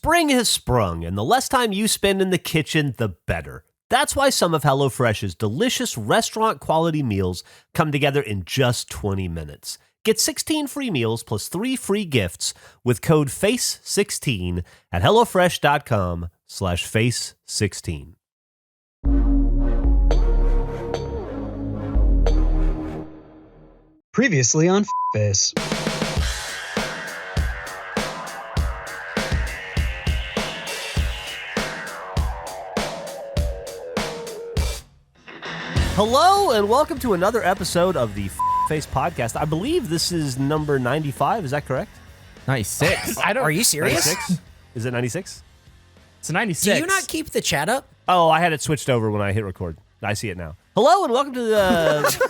Spring has sprung, and the less time you spend in the kitchen, the better. That's why some of HelloFresh's delicious restaurant-quality meals come together in just 20 minutes. Get 16 free meals plus 3 free gifts with code FACE16 at HelloFresh.com/FACE16. Previously on Face. Hello and welcome to another episode of the Face podcast. I believe this is number 95. Is that correct? 96. Are you serious? 96? Is it 96? It's 96. Do you not keep the chat up? Oh, I had it switched over when I hit record. I see it now. Hello and welcome to the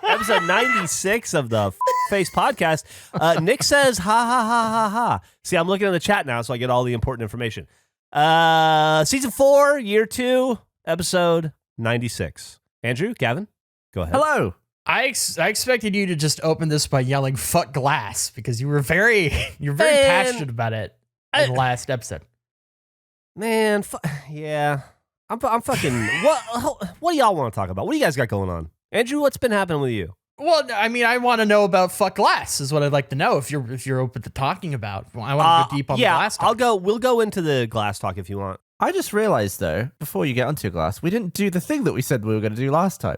episode 96 of the Face podcast. Nick says, ha, ha, ha, ha, ha. See, I'm looking at the chat now, so I get all the important information. Season 4, year 2, episode 96. Andrew, Gavin, go ahead. Hello. I expected you to just open this by yelling "fuck glass" because you're very passionate about it in the last episode. Man, yeah. I'm fucking. What do y'all want to talk about? What do you guys got going on? Andrew, what's been happening with you? Well, I mean, I want to know about "fuck glass" is what I'd like to know if you're open to talking about. I want to go deep on the glass talk. We'll go into the glass talk if you want. I just realized, though, before you get onto your glass, we didn't do the thing that we said we were going to do last time.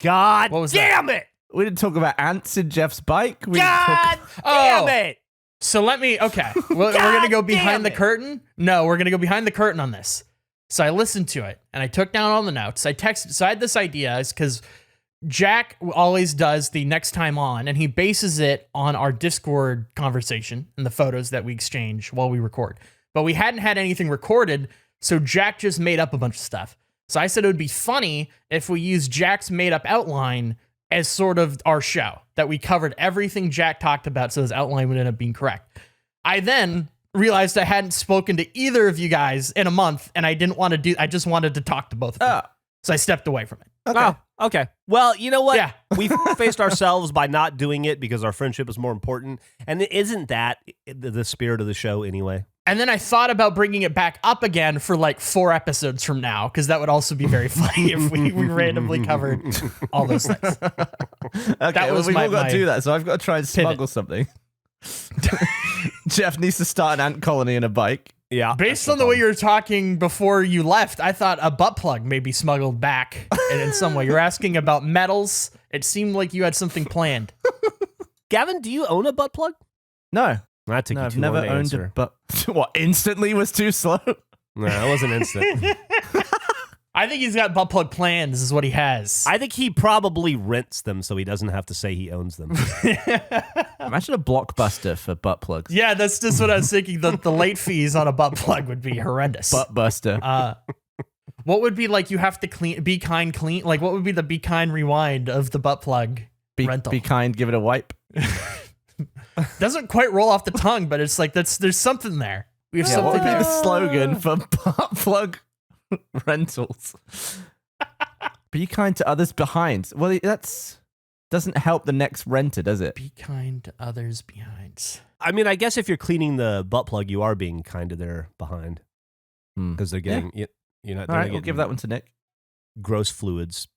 God what was damn that? it! We didn't talk about ants in Geoff's bike. God damn it! So we're going to go behind the curtain. No, we're going to go behind the curtain on this. So I listened to it and I took down all the notes. I texted. So I had this idea because Jack always does the next time on, and he bases it on our Discord conversation and the photos that we exchange while we record. But we hadn't had anything recorded, so Jack just made up a bunch of stuff. So I said it would be funny if we used Jack's made-up outline as sort of our show, that we covered everything Jack talked about, so his outline would end up being correct. I then realized I hadn't spoken to either of you guys in a month, and I didn't want to I just wanted to talk to both of you. So I stepped away from it. Okay. Oh, okay. Well, you know what? Yeah. We faced ourselves by not doing it because our friendship is more important. And isn't that the spirit of the show anyway? And then I thought about bringing it back up again for like 4 episodes from now, because that would also be very funny if we randomly covered all those things. Okay, we've all got to do that, so I've got to try and smuggle something. Geoff needs to start an ant colony in a bike. Yeah. Based on the way you were talking before you left, I thought a butt plug may be smuggled back in some way. You're asking about metals. It seemed like you had something planned. Gavin, do you own a butt plug? No. That took you I've too never long to owned answer. a butt. What, instantly was too slow? No, it wasn't instant. I think he's got butt plug plans is what he has. I think he probably rents them so he doesn't have to say he owns them. Imagine a Blockbuster for butt plugs. Yeah, that's just what I was thinking. The late fees on a butt plug would be horrendous. Buttbuster. What would be like you have to be kind clean? Like what would be the be kind rewind of the butt plug rental? Be kind, give it a wipe. Doesn't quite roll off the tongue, but it's like there's something there. We have What would something be the there. slogan for butt plug rentals? Be kind to others behind. Well, that's doesn't help the next renter, does it? Be kind to others behind. I mean, I guess if you're cleaning the butt plug, you are being kind to their behind. Because they're getting, you're not, All right, we'll give that one to Nick. Gross fluids,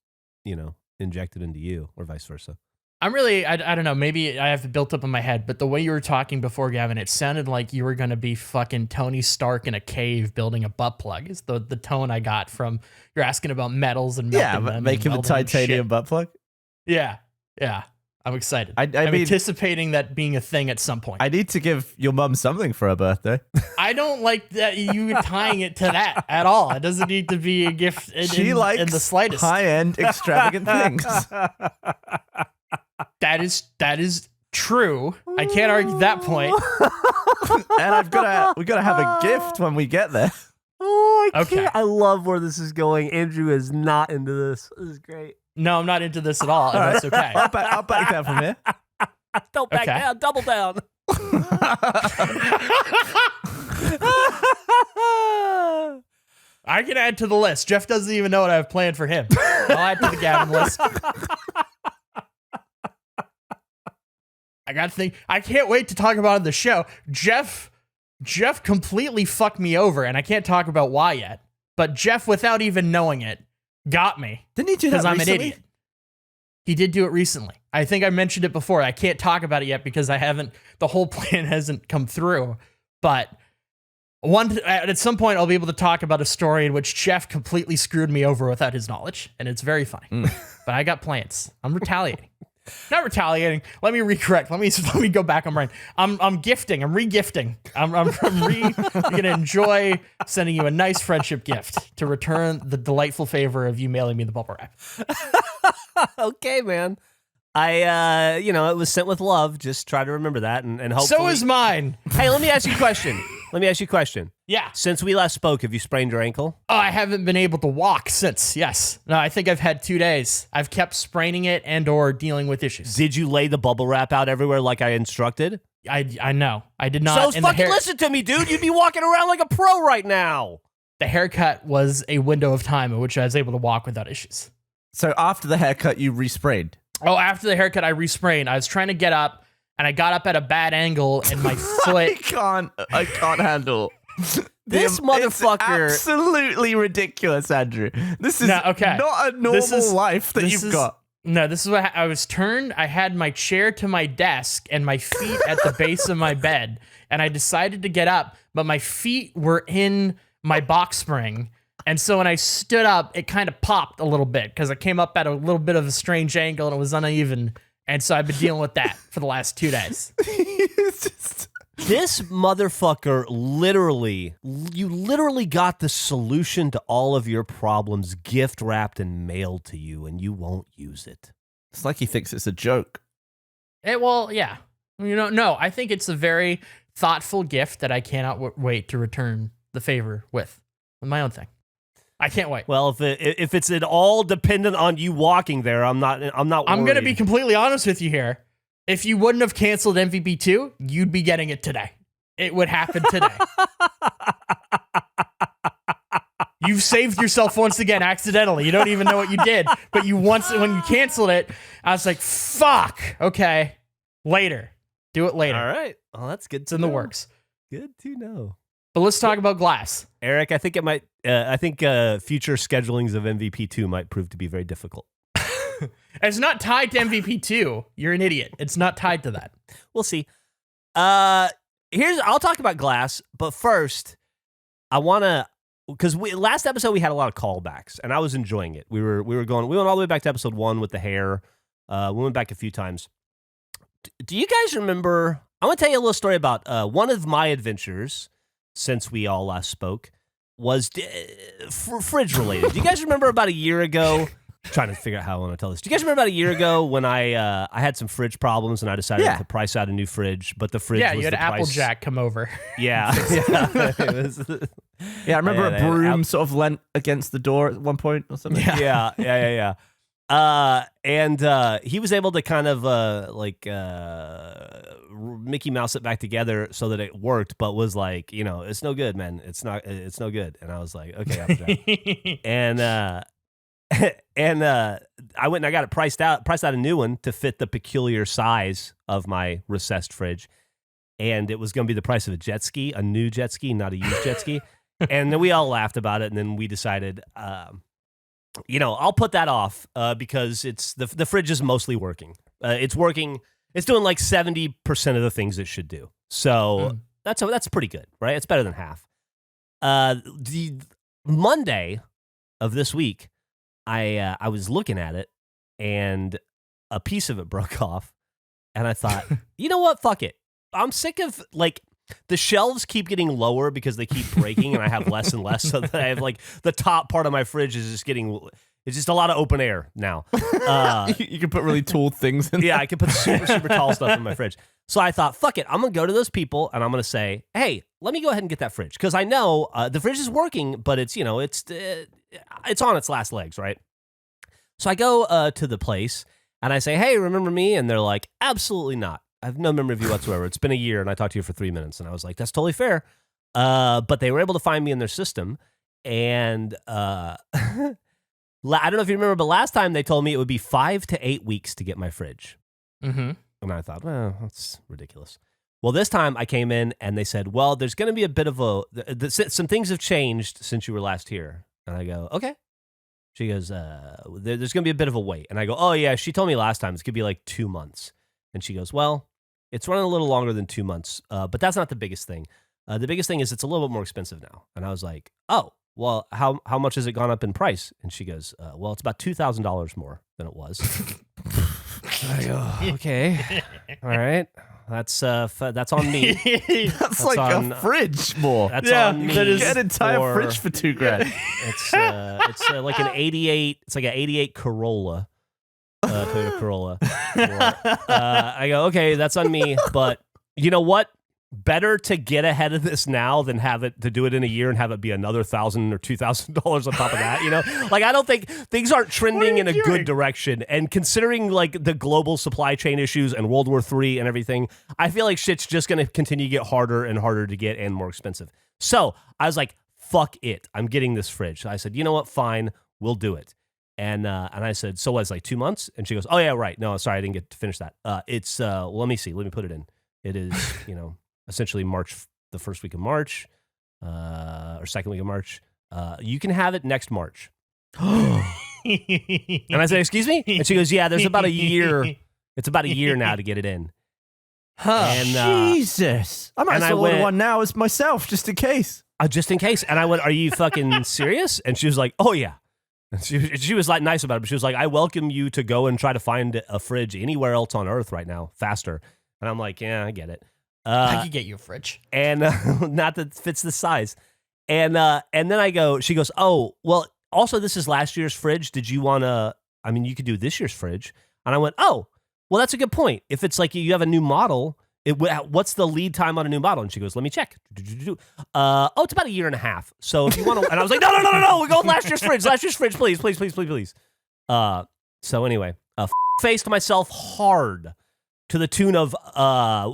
injected into you or vice versa. I'm really, I don't know, maybe I have it built up in my head, but the way you were talking before, Gavin, it sounded like you were going to be fucking Tony Stark in a cave building a butt plug is the tone I got from, you're asking about metals and melting them. Making the titanium butt plug. Yeah. I'm excited. I I'm mean, anticipating that being a thing at some point. I need to give your mum something for her birthday. I don't like that you tying it to that at all. It doesn't need to be a gift She likes in the slightest. high-end, extravagant things. That is true. I can't argue that point. And we gotta have a gift when we get there. Oh, I Okay. can't. I love where this is going. Andrew is not into this. This is great. No, I'm not into this at all, and All right. that's okay. I'll back down from here. Don't back Okay. down. Double down. I can add to the list. Jeff doesn't even know what I have planned for him. I'll add to the Gavin list. I got to think. I can't wait to talk about it on the show. Geoff Geoff completely fucked me over, and I can't talk about why yet. But Geoff, without even knowing it, got me. Didn't he do that Because I'm recently? an idiot. He did do it recently. I think I mentioned it before. I can't talk about it yet because the whole plan hasn't come through. But at some point, I'll be able to talk about a story in which Geoff completely screwed me over without his knowledge. And it's very funny. But I got plans. I'm retaliating. Not retaliating. Let me recorrect. Let me go back on brain. I'm gifting. I'm re-gifting. I'm gonna enjoy sending you a nice friendship gift to return the delightful favor of you mailing me the bubble wrap. Okay, man. It was sent with love. Just try to remember that, and hopefully. So is mine. Hey, let me ask you a question. Yeah. Since we last spoke, have you sprained your ankle? Oh, I haven't been able to walk since. Yes. No, I think I've had 2 days. I've kept spraining it and/or dealing with issues. Did you lay the bubble wrap out everywhere like I instructed? I know. I did not. So and the fucking listen to me, dude. You'd be walking around like a pro right now. The haircut was a window of time in which I was able to walk without issues. So after the haircut, you resprayed. Oh, after the haircut, I resprained. I was trying to get up, and I got up at a bad angle, and my foot. I can't handle. This motherfucker. It's absolutely ridiculous, Andrew. This is not a normal life that you've got. No, this is what I was turned. I had my chair to my desk and my feet at the base of my bed, and I decided to get up, but my feet were in my box spring. And so when I stood up, it kind of popped a little bit because I came up at a little bit of a strange angle and it was uneven. And so I've been dealing with that for the last 2 days. This motherfucker you literally got the solution to all of your problems gift wrapped and mailed to you, and you won't use it. It's like he thinks it's a joke. Yeah. No, I think it's a very thoughtful gift that I cannot wait to return the favor with my own thing. I can't wait. Well, if it's at all dependent on you walking there, I'm not. I'm going to be completely honest with you here. If you wouldn't have canceled MVP 2, you'd be getting it today. It would happen today. You've saved yourself once again accidentally. You don't even know what you did, but when you canceled it, I was like, "Fuck." Okay, later. Do it later. All right. Well, that's good. It's in the works. Good to know. But let's talk about glass. Eric, I think it might. I think future schedulings of MVP 2 might prove to be very difficult. It's not tied to MVP 2. You're an idiot. It's not tied to that. We'll see. I'll talk about glass, but first, I want to, because last episode we had a lot of callbacks, and I was enjoying it. We went all the way back to episode 1 with the hair. We went back a few times. Do you guys remember? I want to tell you a little story about one of my adventures since we all last spoke was fridge related. Do you guys remember about a year ago? I'm trying to figure out how I want to tell this. Do you guys remember about a year ago when I had some fridge problems and I decided to price out a new fridge, but the fridge was you had the Applejack come over. Yeah. I remember a broom sort of leant against the door at one point or something. Yeah. And he was able to kind of Mickey Mouse it back together so that it worked, but was like, it's no good, man. It's no good. And I was like, okay, Applejack. and I went and I got it priced out a new one to fit the peculiar size of my recessed fridge. And it was going to be the price of a new jet ski, not a used jet ski. And then we all laughed about it. And then we decided, I'll put that off because it's the fridge is mostly working. It's working. It's doing like 70% of the things it should do. So that's pretty good, right? It's better than half. The Monday of this week, I was looking at it and a piece of it broke off, and I thought, you know what? Fuck it. I'm sick of the shelves keep getting lower because they keep breaking, and I have less and less. So that I have the top part of my fridge is just it's just a lot of open air now. You can put really tall things in. Yeah, I can put super, super tall stuff in my fridge. So I thought, fuck it. I'm going to go to those people and I'm going to say, hey, let me go ahead and get that fridge. Because I know the fridge is working, but it's on its last legs, right? So I go to the place and I say, hey, remember me? And they're like, absolutely not. I have no memory of you whatsoever. It's been a year and I talked to you for 3 minutes. And I was like, that's totally fair. But they were able to find me in their system. And I don't know if you remember, but last time they told me it would be 5 to 8 weeks to get my fridge. Mm-hmm. And I thought, well, that's ridiculous. Well, this time I came in and they said, well, there's going to be a bit of some things have changed since you were last here. And I go, okay. She goes, there's going to be a bit of a wait. And I go, oh, yeah, she told me last time it's going to be like 2 months. And she goes, well, it's running a little longer than 2 months, but that's not the biggest thing. The biggest thing is it's a little bit more expensive now. And I was like, oh, well, how much has it gone up in price? And she goes, well, it's about $2,000 more than it was. I go, okay, all right. That's on me. That's like a fridge more. That's on me. That is get an entire fridge for $2,000. It's like an 88. It's like an 88 Corolla, Toyota Corolla. I go, okay, that's on me. But you know what? Better to get ahead of this now than to do it in a year and have it be another $1,000 or $2,000 on top of that. You know, like I don't think things aren't trending in a good direction. And considering like the global supply chain issues and World War III and everything, I feel like shit's just going to continue to get harder and harder to get and more expensive. So I was like, fuck it, I'm getting this fridge. So I said, you know what? Fine, we'll do it. And I said, so what's like 2 months? And she goes, oh yeah, right. No, sorry, I didn't get to finish that. It's well, let me see. Let me put it in. It is, you know. Essentially March, the first week of March, or second week of March. You can have it next March. And I said, excuse me? And she goes, yeah, there's about a year. It's about a year now to get it in. And, Jesus. I might as well order one now as myself, just in case. Just in case. And I went, are you fucking serious? And she was like, oh, yeah. And she was like nice about it, but she was like, I welcome you to go and try to find a fridge anywhere else on Earth right now, faster. And I'm like, yeah, I get it. I could get you a fridge. And not that fits the size. And then I go, she goes, oh, well, also this is last year's fridge. Did you want to, I mean, you could do this year's fridge. And I went, oh, well, that's a good point. If it's like you have a new model, what's the lead time on a new model? And she goes, let me check. Oh, it's about a year and a half. So if you want to, and I was like, no, we're going last year's fridge, please. So anyway, faced myself hard. To the tune of,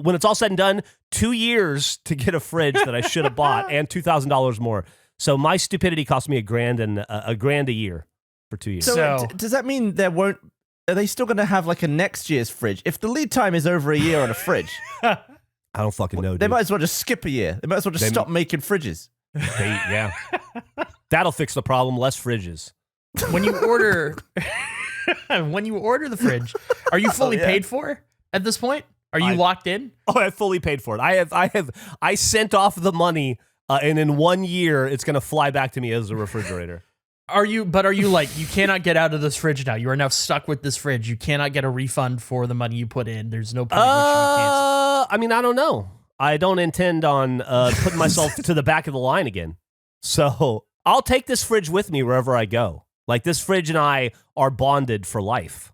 when it's all said and done, 2 years to get a fridge that I should have bought and $2,000 more. So my stupidity cost me $1,000 a year for 2 years. So does that mean are they still going to have like a next year's fridge? If the lead time is over a year on a fridge, I don't fucking know, dude. They might as well just skip a year. They might as well just stop making fridges. Yeah. That'll fix the problem. Less fridges. When you order the fridge, are you fully paid for? At this point, are you locked in? Oh, I fully paid for it. I sent off the money, and in 1 year, it's going to fly back to me as a refrigerator. Are you like, you cannot get out of this fridge now? You are now stuck with this fridge. You cannot get a refund for the money you put in. There's no point in which you cancel. I mean, I don't know. I don't intend on putting myself to the back of the line again. So I'll take this fridge with me wherever I go. Like this fridge and I are bonded for life.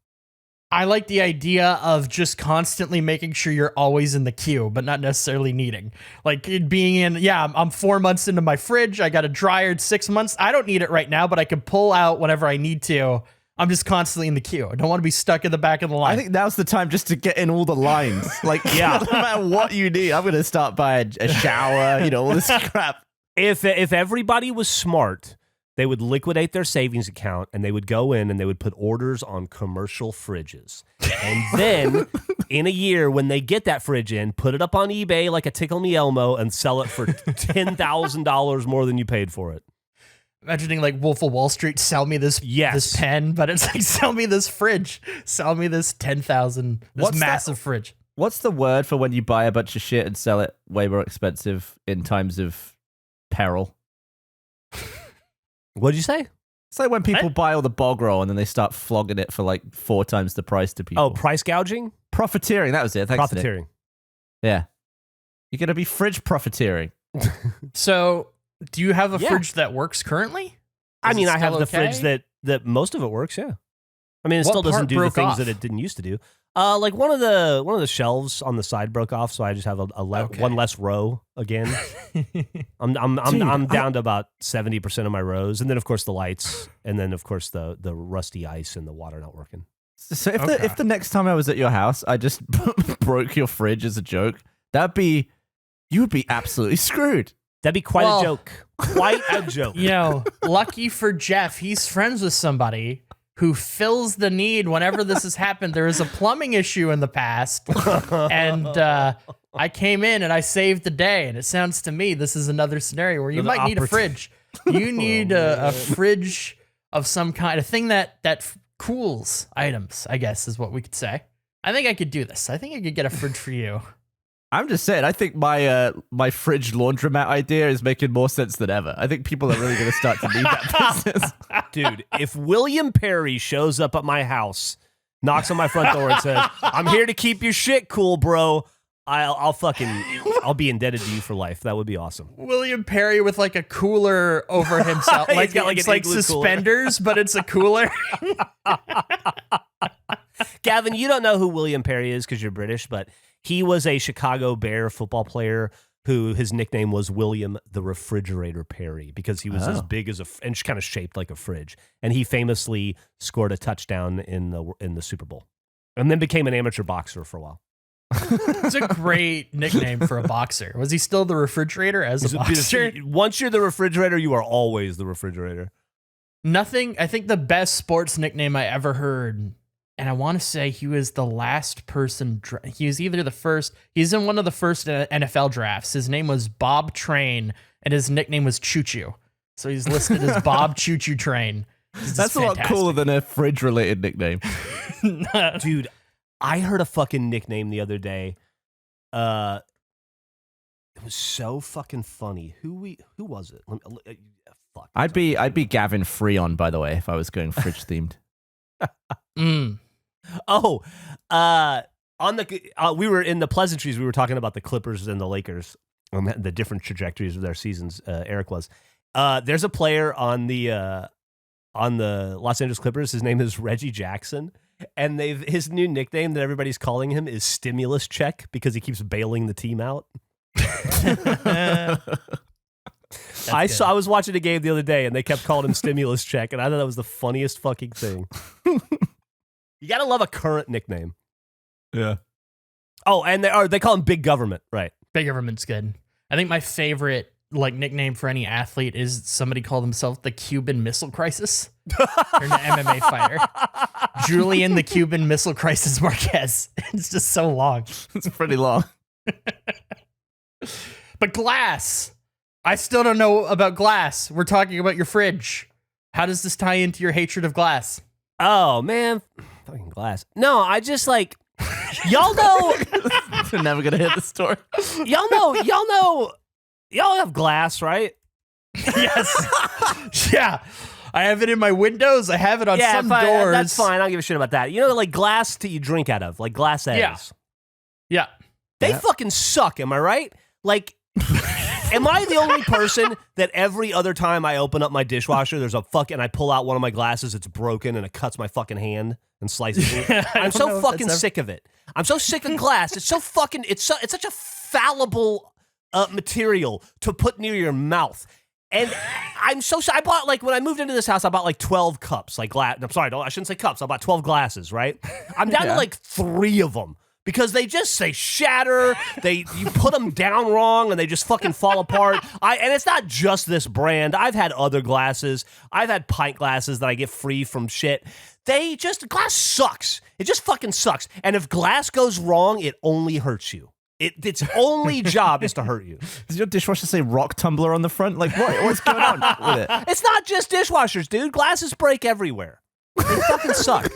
I like the idea of just constantly making sure you're always in the queue, but not necessarily needing. Like it being in, I'm 4 months into my fridge. I got a dryer 6 months. I don't need it right now, but I can pull out whenever I need to. I'm just constantly in the queue. I don't want to be stuck in the back of the line. I think now's the time just to get in all the lines. Like, no matter what you need, I'm going to start by a shower, all this crap. If everybody was smart, they would liquidate their savings account and they would go in and they would put orders on commercial fridges. And then in a year, when they get that fridge in, put it up on eBay like a Tickle Me Elmo and sell it for $10,000 more than you paid for it. Imagining like Wolf of Wall Street, sell me this pen, but it's like, sell me this fridge, sell me this 10,000, massive fridge. What's the word for when you buy a bunch of shit and sell it way more expensive in times of peril? What'd you say? It's like when people buy all the bog roll and then they start flogging it for like 4 times the price to people. Oh, price gouging? Profiteering, that was it. Thanks, Profiteering. Nick. Yeah. You're going to be fridge profiteering. So, do you have a fridge that works currently? I mean, I have the fridge that most of it works, yeah. I mean, it still doesn't do the things that it didn't used to do. Like one of the shelves on the side broke off, so I just have one less row again. I'm down to about 70% of my rows, and then of course the lights, and then of course the rusty ice and the water not working. So if the next time I was at your house, I just broke your fridge as a joke, you would be absolutely screwed. That'd be quite a joke. Quite a joke. Lucky for Geoff, he's friends with somebody who fills the need whenever this has happened. There is a plumbing issue in the past, and I came in and I saved the day, and it sounds to me this is another scenario where you Another might need a fridge. You need a fridge of some kind, a thing that cools items, I guess is what we could say. I think I could do this. I think I could get a fridge for you. I'm just saying, I think my fridge laundromat idea is making more sense than ever. I think people are really going to start to need that business. Dude, if William Perry shows up at my house, knocks on my front door and says, "I'm here to keep your shit cool, bro," I'll be indebted to you for life. That would be awesome. William Perry with like a cooler over himself. He's Like got, like, it's an like igloo suspenders, but it's a cooler. Gavin, you don't know who William Perry is because you're British, but he was a Chicago Bear football player who his nickname was William the Refrigerator Perry because he was as big as and kind of shaped like a fridge. And he famously scored a touchdown in the Super Bowl and then became an amateur boxer for a while. It's a great nickname for a boxer. Was he still the refrigerator as a boxer? Once you're the refrigerator, you are always the refrigerator. Nothing. I think the best sports nickname I ever heard, and I want to say he was the last person. He was either the first. He's in one of the first NFL drafts. His name was Bob Train, and his nickname was Choo Choo. So he's listed as Bob Choo Choo Train. That's a lot cooler than a fridge-related nickname. Dude, I heard a fucking nickname the other day. It was so fucking funny. Who was it? Fuck. I'd be Gavin Freon, by the way, if I was going fridge themed. Oh, we were in the pleasantries. We were talking about the Clippers and the Lakers, the different trajectories of their seasons. Eric was. There's a player on the Los Angeles Clippers. His name is Reggie Jackson, and his new nickname that everybody's calling him is Stimulus Check because he keeps bailing the team out. I was watching a game the other day, and they kept calling him Stimulus Check, and I thought that was the funniest fucking thing. You gotta love a current nickname. Yeah. Oh, and they call him Big Government, right? Big Government's good. I think my favorite nickname for any athlete is somebody called himself the Cuban Missile Crisis. Or an MMA fighter. Julian the Cuban Missile Crisis Marquez. It's just so long. It's pretty long. But glass. I still don't know about glass. We're talking about your fridge. How does this tie into your hatred of glass? Oh, man. Fucking glass. No, I just y'all know. We're never going to hit the story. Y'all have glass, right? Yes. Yeah. I have it in my windows. I have it on some doors. That's fine. I don't give a shit about that. You know, like glass that you drink out of, like glass eggs. Yeah. They fucking suck. Am I right? Like, am I the only person that every other time I open up my dishwasher, there's and I pull out one of my glasses, it's broken and it cuts my fucking hand and slices me? I'm so fucking sick of it. I'm so sick of glass. It's so fucking, it's such a fallible material to put near your mouth. And I'm so sorry. I bought, when I moved into this house, I bought 12 cups, glass. I'm sorry, I shouldn't say cups. I bought 12 glasses, right? I'm down to 3 of them. Because they just say shatter, you put them down wrong and they just fucking fall apart. And it's not just this brand. I've had other glasses. I've had pint glasses that I get free from shit. Glass sucks. It just fucking sucks. And if glass goes wrong, it only hurts you. Its only job is to hurt you. Does your dishwasher say rock tumbler on the front? What's going on with it? It's not just dishwashers, dude. Glasses break everywhere. They fucking suck.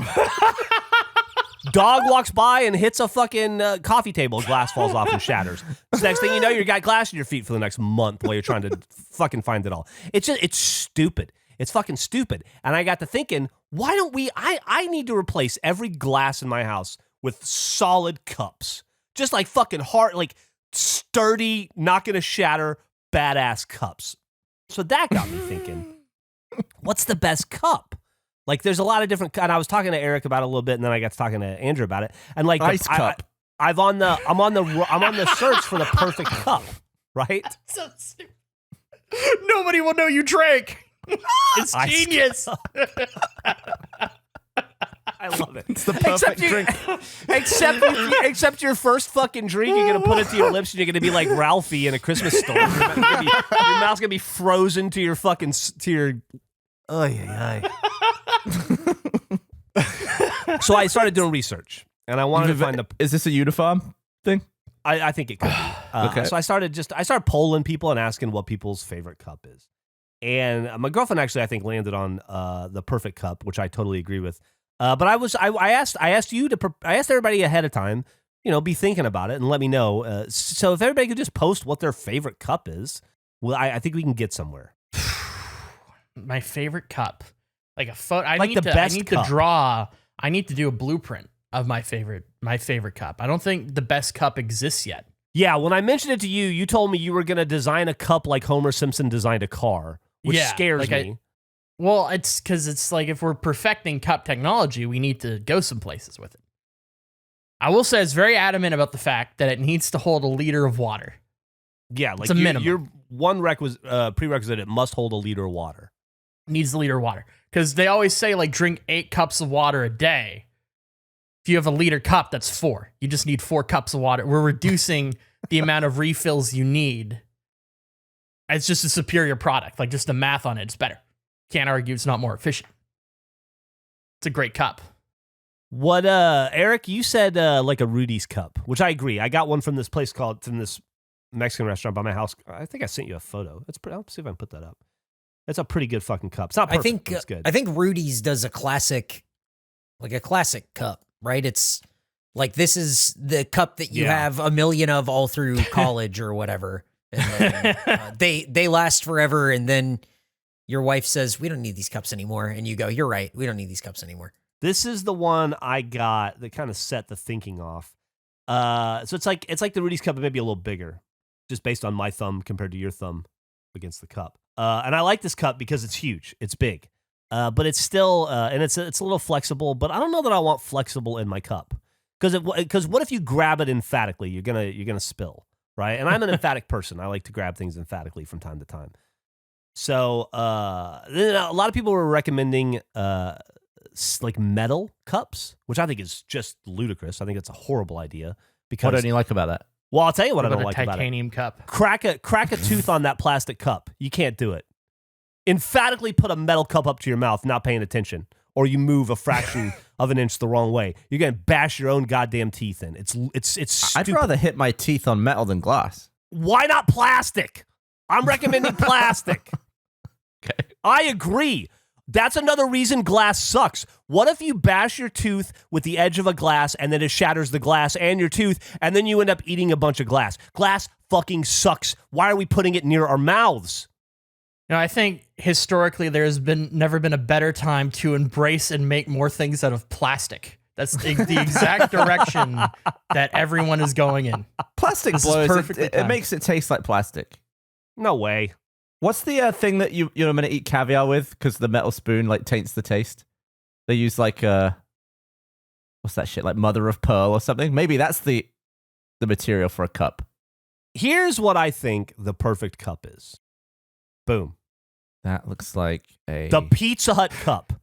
Dog walks by and hits a fucking coffee table. Glass falls off and shatters. So next thing you know, you got glass in your feet for the next month while you're trying to fucking find it all. It's stupid. It's fucking stupid. And I got to thinking, why don't we? I need to replace every glass in my house with solid cups, just fucking hard, sturdy, not gonna shatter, badass cups. So that got me thinking, what's the best cup? There's a lot of different, and I was talking to Eric about it a little bit, and then I got to talking to Andrew about it. And ice cup. I'm on the search for the perfect cup, right? So stupid. Nobody will know you drank. It's genius. I love it. It's the perfect drink. Except your first fucking drink, you're gonna put it to your lips, and you're gonna be like Ralphie in A Christmas Story. Your mouth's gonna be frozen to your fucking So I started doing research, and I wanted to find Is this a uniform thing? I think it could be. Okay. So I started polling people and asking what people's favorite cup is. And my girlfriend actually, I think, landed on the perfect cup, which I totally agree with. But I asked everybody ahead of time, be thinking about it and let me know. So if everybody could just post what their favorite cup is, well, I think we can get somewhere. My favorite cup, like a photo. I Like need the to. best I need cup. to draw. I need to do a blueprint of my favorite cup. I don't think the best cup exists yet. Yeah, when I mentioned it to you, you told me you were going to design a cup like Homer Simpson designed a car, which scares me. Well, it's because it's like if we're perfecting cup technology, we need to go some places with it. I will say it's very adamant about the fact that it needs to hold a liter of water. Yeah, like it's a minimum. Your one prerequisite, it must hold a liter of water. Needs a liter of water. Because they always say, like, drink 8 cups of water a day. If you have a liter cup, that's 4. You just need 4 cups of water. We're reducing the amount of refills you need. It's just a superior product. Like, just the math on it, it's better. Can't argue it's not more efficient. It's a great cup. What, Eric, you said like a Rudy's cup, which I agree. I got one from this Mexican restaurant by my house. I think I sent you a photo. I'll see if I can put that up. It's a pretty good fucking cup. It's not perfect, but it's good. I think Rudy's does a classic cup, right? It's like, this is the cup that you have a million of all through college or whatever. And then, they last forever. And then your wife says, we don't need these cups anymore. And you go, you're right. We don't need these cups anymore. This is the one I got that kind of set the thinking off. So it's like the Rudy's cup, but maybe a little bigger, just based on my thumb compared to your thumb against the cup. And I like this cup because it's huge, it's big, but it's still and it's a little flexible. But I don't know that I want flexible in my cup because what if you grab it emphatically? You're gonna spill, right? And I'm an emphatic person. I like to grab things emphatically from time to time. So then a lot of people were recommending like metal cups, which I think is just ludicrous. I think it's a horrible idea. Because What don't you like about that? Well, I'll tell you what I What don't about like a about it. titanium cup? Crack a tooth on that plastic cup. You can't do it. Emphatically put a metal cup up to your mouth, not paying attention, or you move a fraction of an inch the wrong way. You're gonna bash your own goddamn teeth in. It's I'd stupid. rather hit my teeth on metal than glass. Why not plastic? I'm recommending plastic. Okay. I agree. That's another reason glass sucks. What if you bash your tooth with the edge of a glass and then it shatters the glass and your tooth and then you end up eating a bunch of glass? Glass fucking sucks. Why are we putting it near our mouths? I think historically there's never been a better time to embrace and make more things out of plastic. That's the exact direction that everyone is going in. Plastic This is blows. perfectly It timed. makes it taste like plastic. No way. What's the thing that you're going to eat caviar with because the metal spoon like taints the taste? They use like what's that shit, like mother of pearl or something? Maybe that's the material for a cup. Here's what I think the perfect cup is. Boom. That looks like The Pizza Hut cup.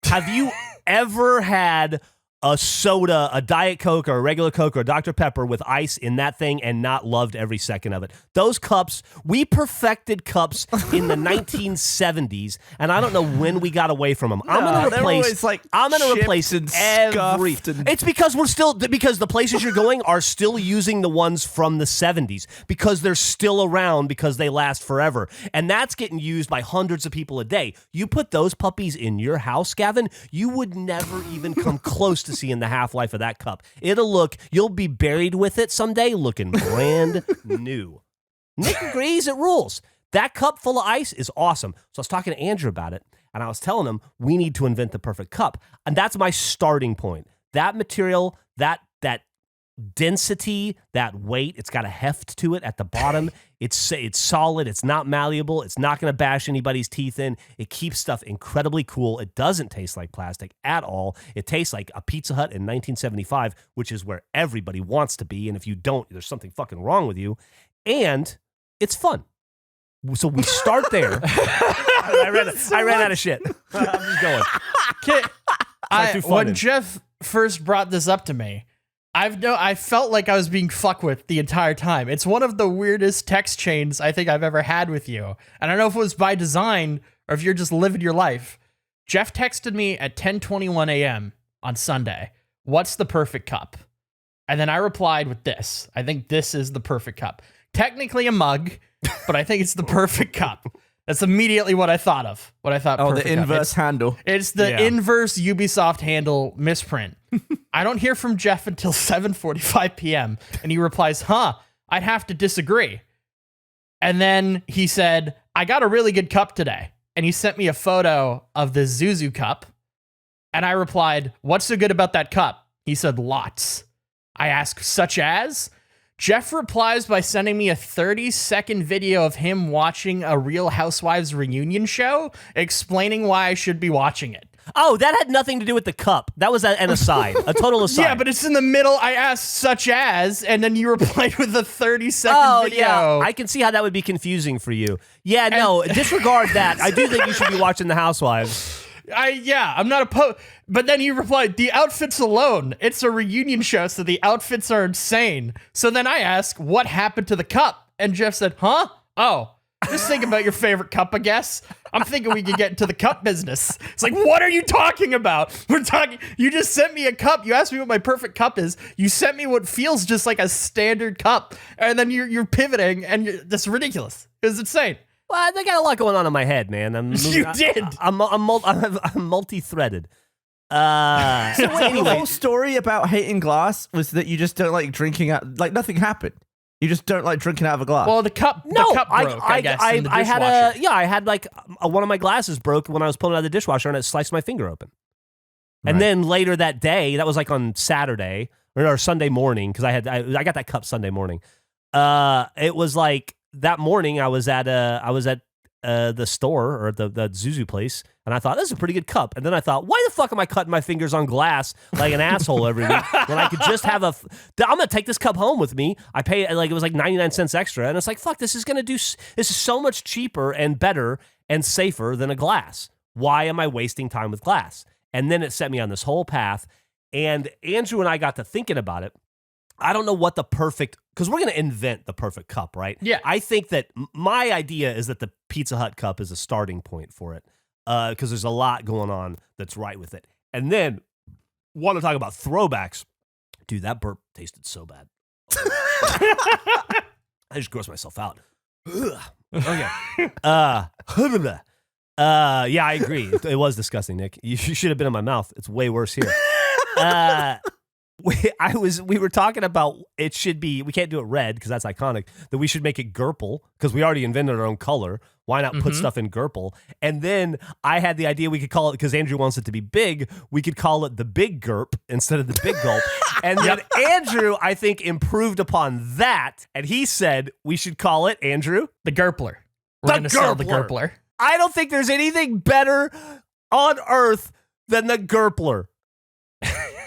Have you ever had a soda, a Diet Coke or a regular Coke or a Dr. Pepper with ice in that thing and not loved every second of it? Those cups, we perfected cups in the 1970s, and I don't know when we got away from them. I'm going to replace every. It's because because the places you're going are still using the ones from the 70s because they're still around because they last forever, and that's getting used by hundreds of people a day. You put those puppies in your house, Gavin, you would never even come close to seeing the half-life of that cup. You'll be buried with it someday looking brand new. Nick agrees, it rules. That cup full of ice is awesome. So I was talking to Andrew about it, and I was telling him we need to invent the perfect cup. And that's my starting point. That material, that density, that weight, it's got a heft to it at the bottom. It's solid. It's not malleable. It's not going to bash anybody's teeth in. It keeps stuff incredibly cool. It doesn't taste like plastic at all. It tastes like a Pizza Hut in 1975, which is where everybody wants to be. And if you don't, there's something fucking wrong with you. And it's fun. So we start there. I ran out of shit. I'm just going. When Geoff first brought this up to me, I felt like I was being fucked with the entire time. It's one of the weirdest text chains I think I've ever had with you. And I don't know if it was by design or if you're just living your life. Geoff texted me at 10:21 a.m. on Sunday. What's the perfect cup? And then I replied with this. I think this is the perfect cup. Technically a mug, but I think it's the perfect cup. That's immediately what I thought of. What I thought. Oh, perfect the cup. inverse handle. It's the inverse Ubisoft handle misprint. I don't hear from Geoff until 7:45 p.m. And he replies, I'd have to disagree. And then he said, I got a really good cup today. And he sent me a photo of the Zuzu cup. And I replied, what's so good about that cup? He said, lots. I asked, such as? Geoff replies by sending me a 30-second video of him watching a Real Housewives reunion show, explaining why I should be watching it. Oh, that had nothing to do with the cup. That was an aside, a total aside. Yeah, but it's in the middle. I asked such as, and then you replied with a 30-second video. Yeah, I can see how that would be confusing for you. Yeah, no, disregard that. I do think you should be watching The Housewives. I'm not opposed. But then you replied, the outfits alone. It's a reunion show, so the outfits are insane. So then I asked, what happened to the cup? And Geoff said, Oh, just think about your favorite cup, I guess. I'm thinking we could get into the cup business. It's like, what are you talking about? You just sent me a cup. You asked me what my perfect cup is. You sent me what feels just like a standard cup. And then you're pivoting, and that's ridiculous. It's insane. Well, I got a lot going on in my head, man. You did. I'm multi-threaded. So anyway, the whole story about hating glass was that you just don't like drinking out. Like nothing happened. You just don't like drinking out of a glass. Well, the cup broke, I guess, in the dishwasher. I had like one of my glasses broke when I was pulling it out of the dishwasher, and it sliced my finger open. And Right. then later that day, that was like on Saturday or Sunday morning, because I got that cup Sunday morning. It was like that morning I was at the store or the Zuzu place, and I thought, this is a pretty good cup. And then I thought, why the fuck am I cutting my fingers on glass like an asshole every week when I could just have I'm going to take this cup home with me. I pay, it was like 99 cents extra. And it's like, fuck, this is so much cheaper and better and safer than a glass. Why am I wasting time with glass? And then it set me on this whole path. And Andrew and I got to thinking about it. I don't know what because we're going to invent the perfect cup, right? Yeah. I think that my idea is that the Pizza Hut cup is a starting point for it, because there's a lot going on that's right with it. And then, want to talk about throwbacks. Dude, that burp tasted so bad. I just grossed myself out. Okay. Yeah, I agree. It was disgusting, Nick. You should have been in my mouth. It's way worse here. We were talking about it should be, we can't do it red because that's iconic, that we should make it Gurple because we already invented our own color. Why not put stuff in Gurple? And then I had the idea we could call it, because Andrew wants it to be big, we could call it the Big Gurp instead of the Big Gulp. And then Andrew, I think, improved upon that, and he said we should call it, Andrew? The Gurpler. We're going to sell the Gurpler. I don't think there's anything better on earth than the Gurpler.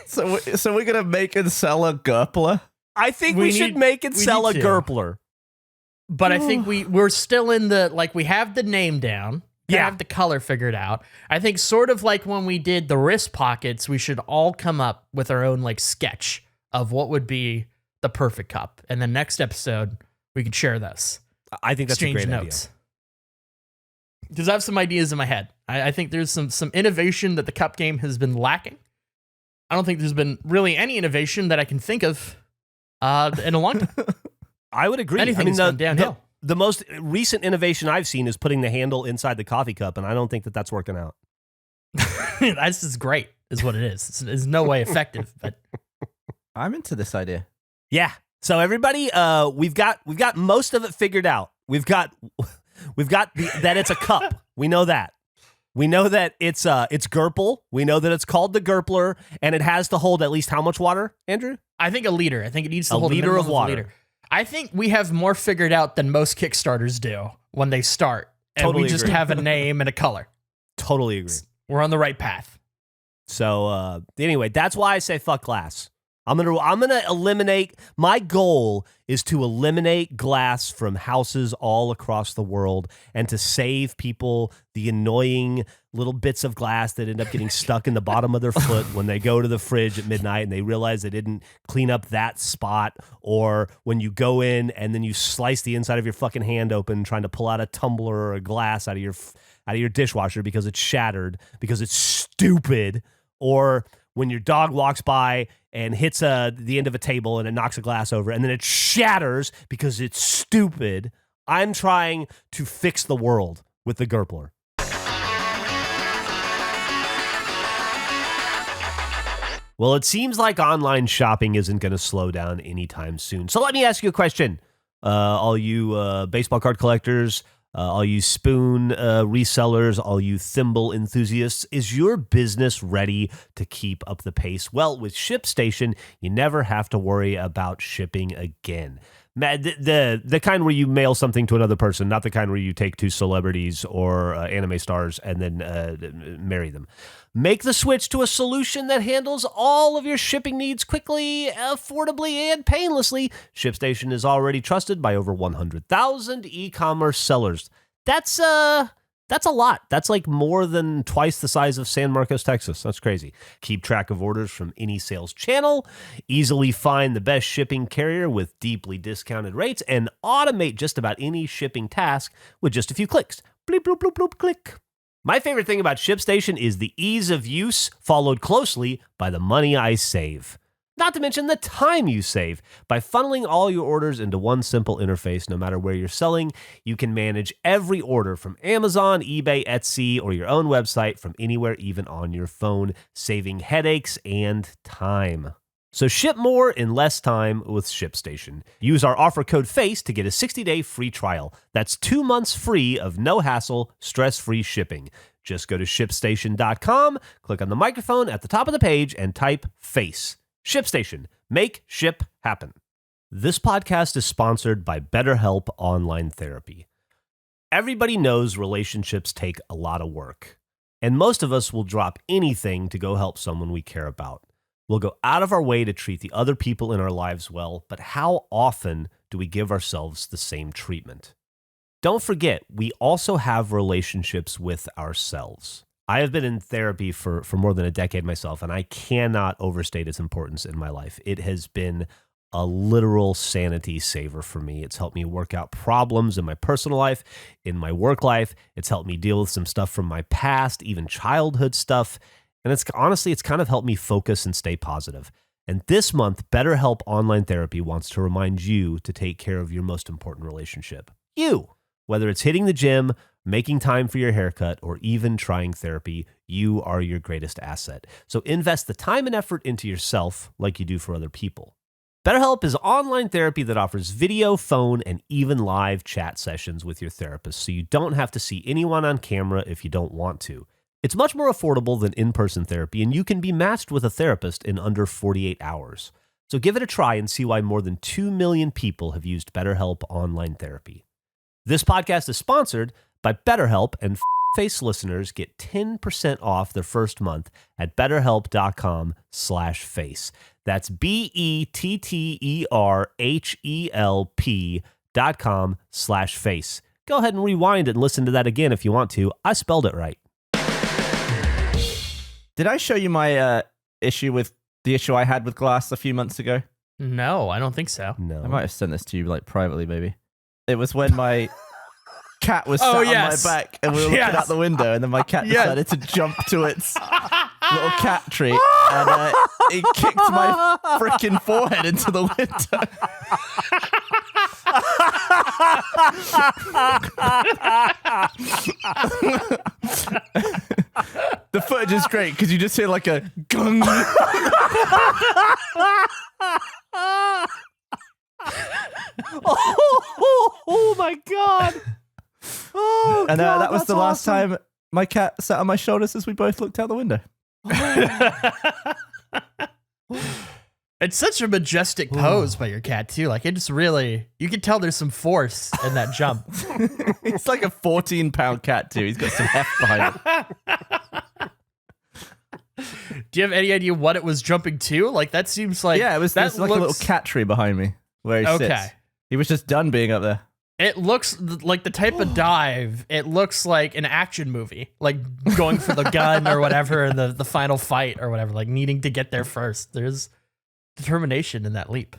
So we're gonna make and sell a Gurpler. I think we should make and sell a Gurpler. But I think we're still in we have the name down. We have the color figured out. I think sort of like when we did the wrist pockets, we should all come up with our own sketch of what would be the perfect cup. And then next episode, we can share this. I think that's a great notes. Because I have some ideas in my head. I think there's some innovation that the cup game has been lacking. I don't think there's been really any innovation that I can think of in a long time. I would agree. Anything's gone downhill. The most recent innovation I've seen is putting the handle inside the coffee cup, and I don't think that's working out. This is great, is what it is. It's no way effective, but I'm into this idea. Yeah. So everybody, we've got most of it figured out. We've got that it's a cup. We know that. We know that it's Gurple. We know that it's called the Gurpler, and it has to hold at least how much water, Andrew? I think a liter. I think it needs to hold a liter of water. Liter. I think we have more figured out than most Kickstarters do when they start, and Totally we just agree. have a name and a color. Totally agree. We're on the right path. So anyway, that's why I say fuck glass. I'm gonna eliminate. My goal is to eliminate glass from houses all across the world, and to save people the annoying little bits of glass that end up getting stuck in the bottom of their foot when they go to the fridge at midnight and they realize they didn't clean up that spot, or when you go in and then you slice the inside of your fucking hand open trying to pull out a tumbler or a glass out of your dishwasher because it's shattered because it's stupid. Or when your dog walks by and hits the end of a table and it knocks a glass over and then it shatters because it's stupid. I'm trying to fix the world with the Gurpler. Well, it seems like online shopping isn't going to slow down anytime soon. So let me ask you a question. All you baseball card collectors, all you spoon resellers, all you thimble enthusiasts, is your business ready to keep up the pace? Well, with ShipStation, you never have to worry about shipping again. The kind where you mail something to another person, not the kind where you take two celebrities or anime stars and then marry them. Make the switch to a solution that handles all of your shipping needs quickly, affordably, and painlessly. ShipStation is already trusted by over 100,000 e-commerce sellers. That's a lot. That's like more than twice the size of San Marcos, Texas. That's crazy. Keep track of orders from any sales channel, easily find the best shipping carrier with deeply discounted rates, and automate just about any shipping task with just a few clicks. Bleep, bloop, bloop, bloop, click. My favorite thing about ShipStation is the ease of use, followed closely by the money I save. Not to mention the time you save. By funneling all your orders into one simple interface, no matter where you're selling, you can manage every order from Amazon, eBay, Etsy, or your own website from anywhere, even on your phone, saving headaches and time. So ship more in less time with ShipStation. Use our offer code FACE to get a 60-day free trial. That's 2 months free of no hassle, stress-free shipping. Just go to ShipStation.com, click on the microphone at the top of the page, and type FACE. ShipStation. Make ship happen. This podcast is sponsored by BetterHelp Online Therapy. Everybody knows relationships take a lot of work, and most of us will drop anything to go help someone we care about. We'll go out of our way to treat the other people in our lives well, but how often do we give ourselves the same treatment? Don't forget, we also have relationships with ourselves. I have been in therapy for more than a decade myself, and I cannot overstate its importance in my life. It has been a literal sanity saver for me. It's helped me work out problems in my personal life, in my work life. It's helped me deal with some stuff from my past, even childhood stuff. And it's kind of helped me focus and stay positive. And this month, BetterHelp Online Therapy wants to remind you to take care of your most important relationship. You. Whether it's hitting the gym, making time for your haircut, or even trying therapy, you are your greatest asset. So invest the time and effort into yourself like you do for other people. BetterHelp is online therapy that offers video, phone, and even live chat sessions with your therapist, so you don't have to see anyone on camera if you don't want to. It's much more affordable than in-person therapy, and you can be matched with a therapist in under 48 hours. So give it a try and see why more than 2 million people have used BetterHelp Online Therapy. This podcast is sponsored by BetterHelp, and Face listeners get 10% off their first month at betterhelp.com/face. That's BetterHelp.com/face. Go ahead and rewind and listen to that again if you want to. I spelled it right. Did I show you my issue with the issue I had with glass a few months ago? No, I don't think so. No. I might have sent this to you like privately, maybe. It was when my cat was sat on my back and we were looking out the window, and then my cat decided to jump to its little cat treat, and it kicked my freaking forehead into the window. The footage is great because you just hear like a gung. Oh my God. Oh, and God, that was the last awesome. time my cat sat on my shoulders as we both looked out the window. It's such a majestic pose by your cat too. Like it's really, you can tell there's some force in that jump. It's like a 14-pound cat too. He's got some heft behind it. Do you have any idea what it was jumping to? Like that seems like Yeah, it was there's like a little cat tree behind me where he sits. He was just done being up there. It looks like the type of dive. It looks like an action movie, like going for the gun or whatever, and the final fight or whatever, like needing to get there first. There's determination in that leap.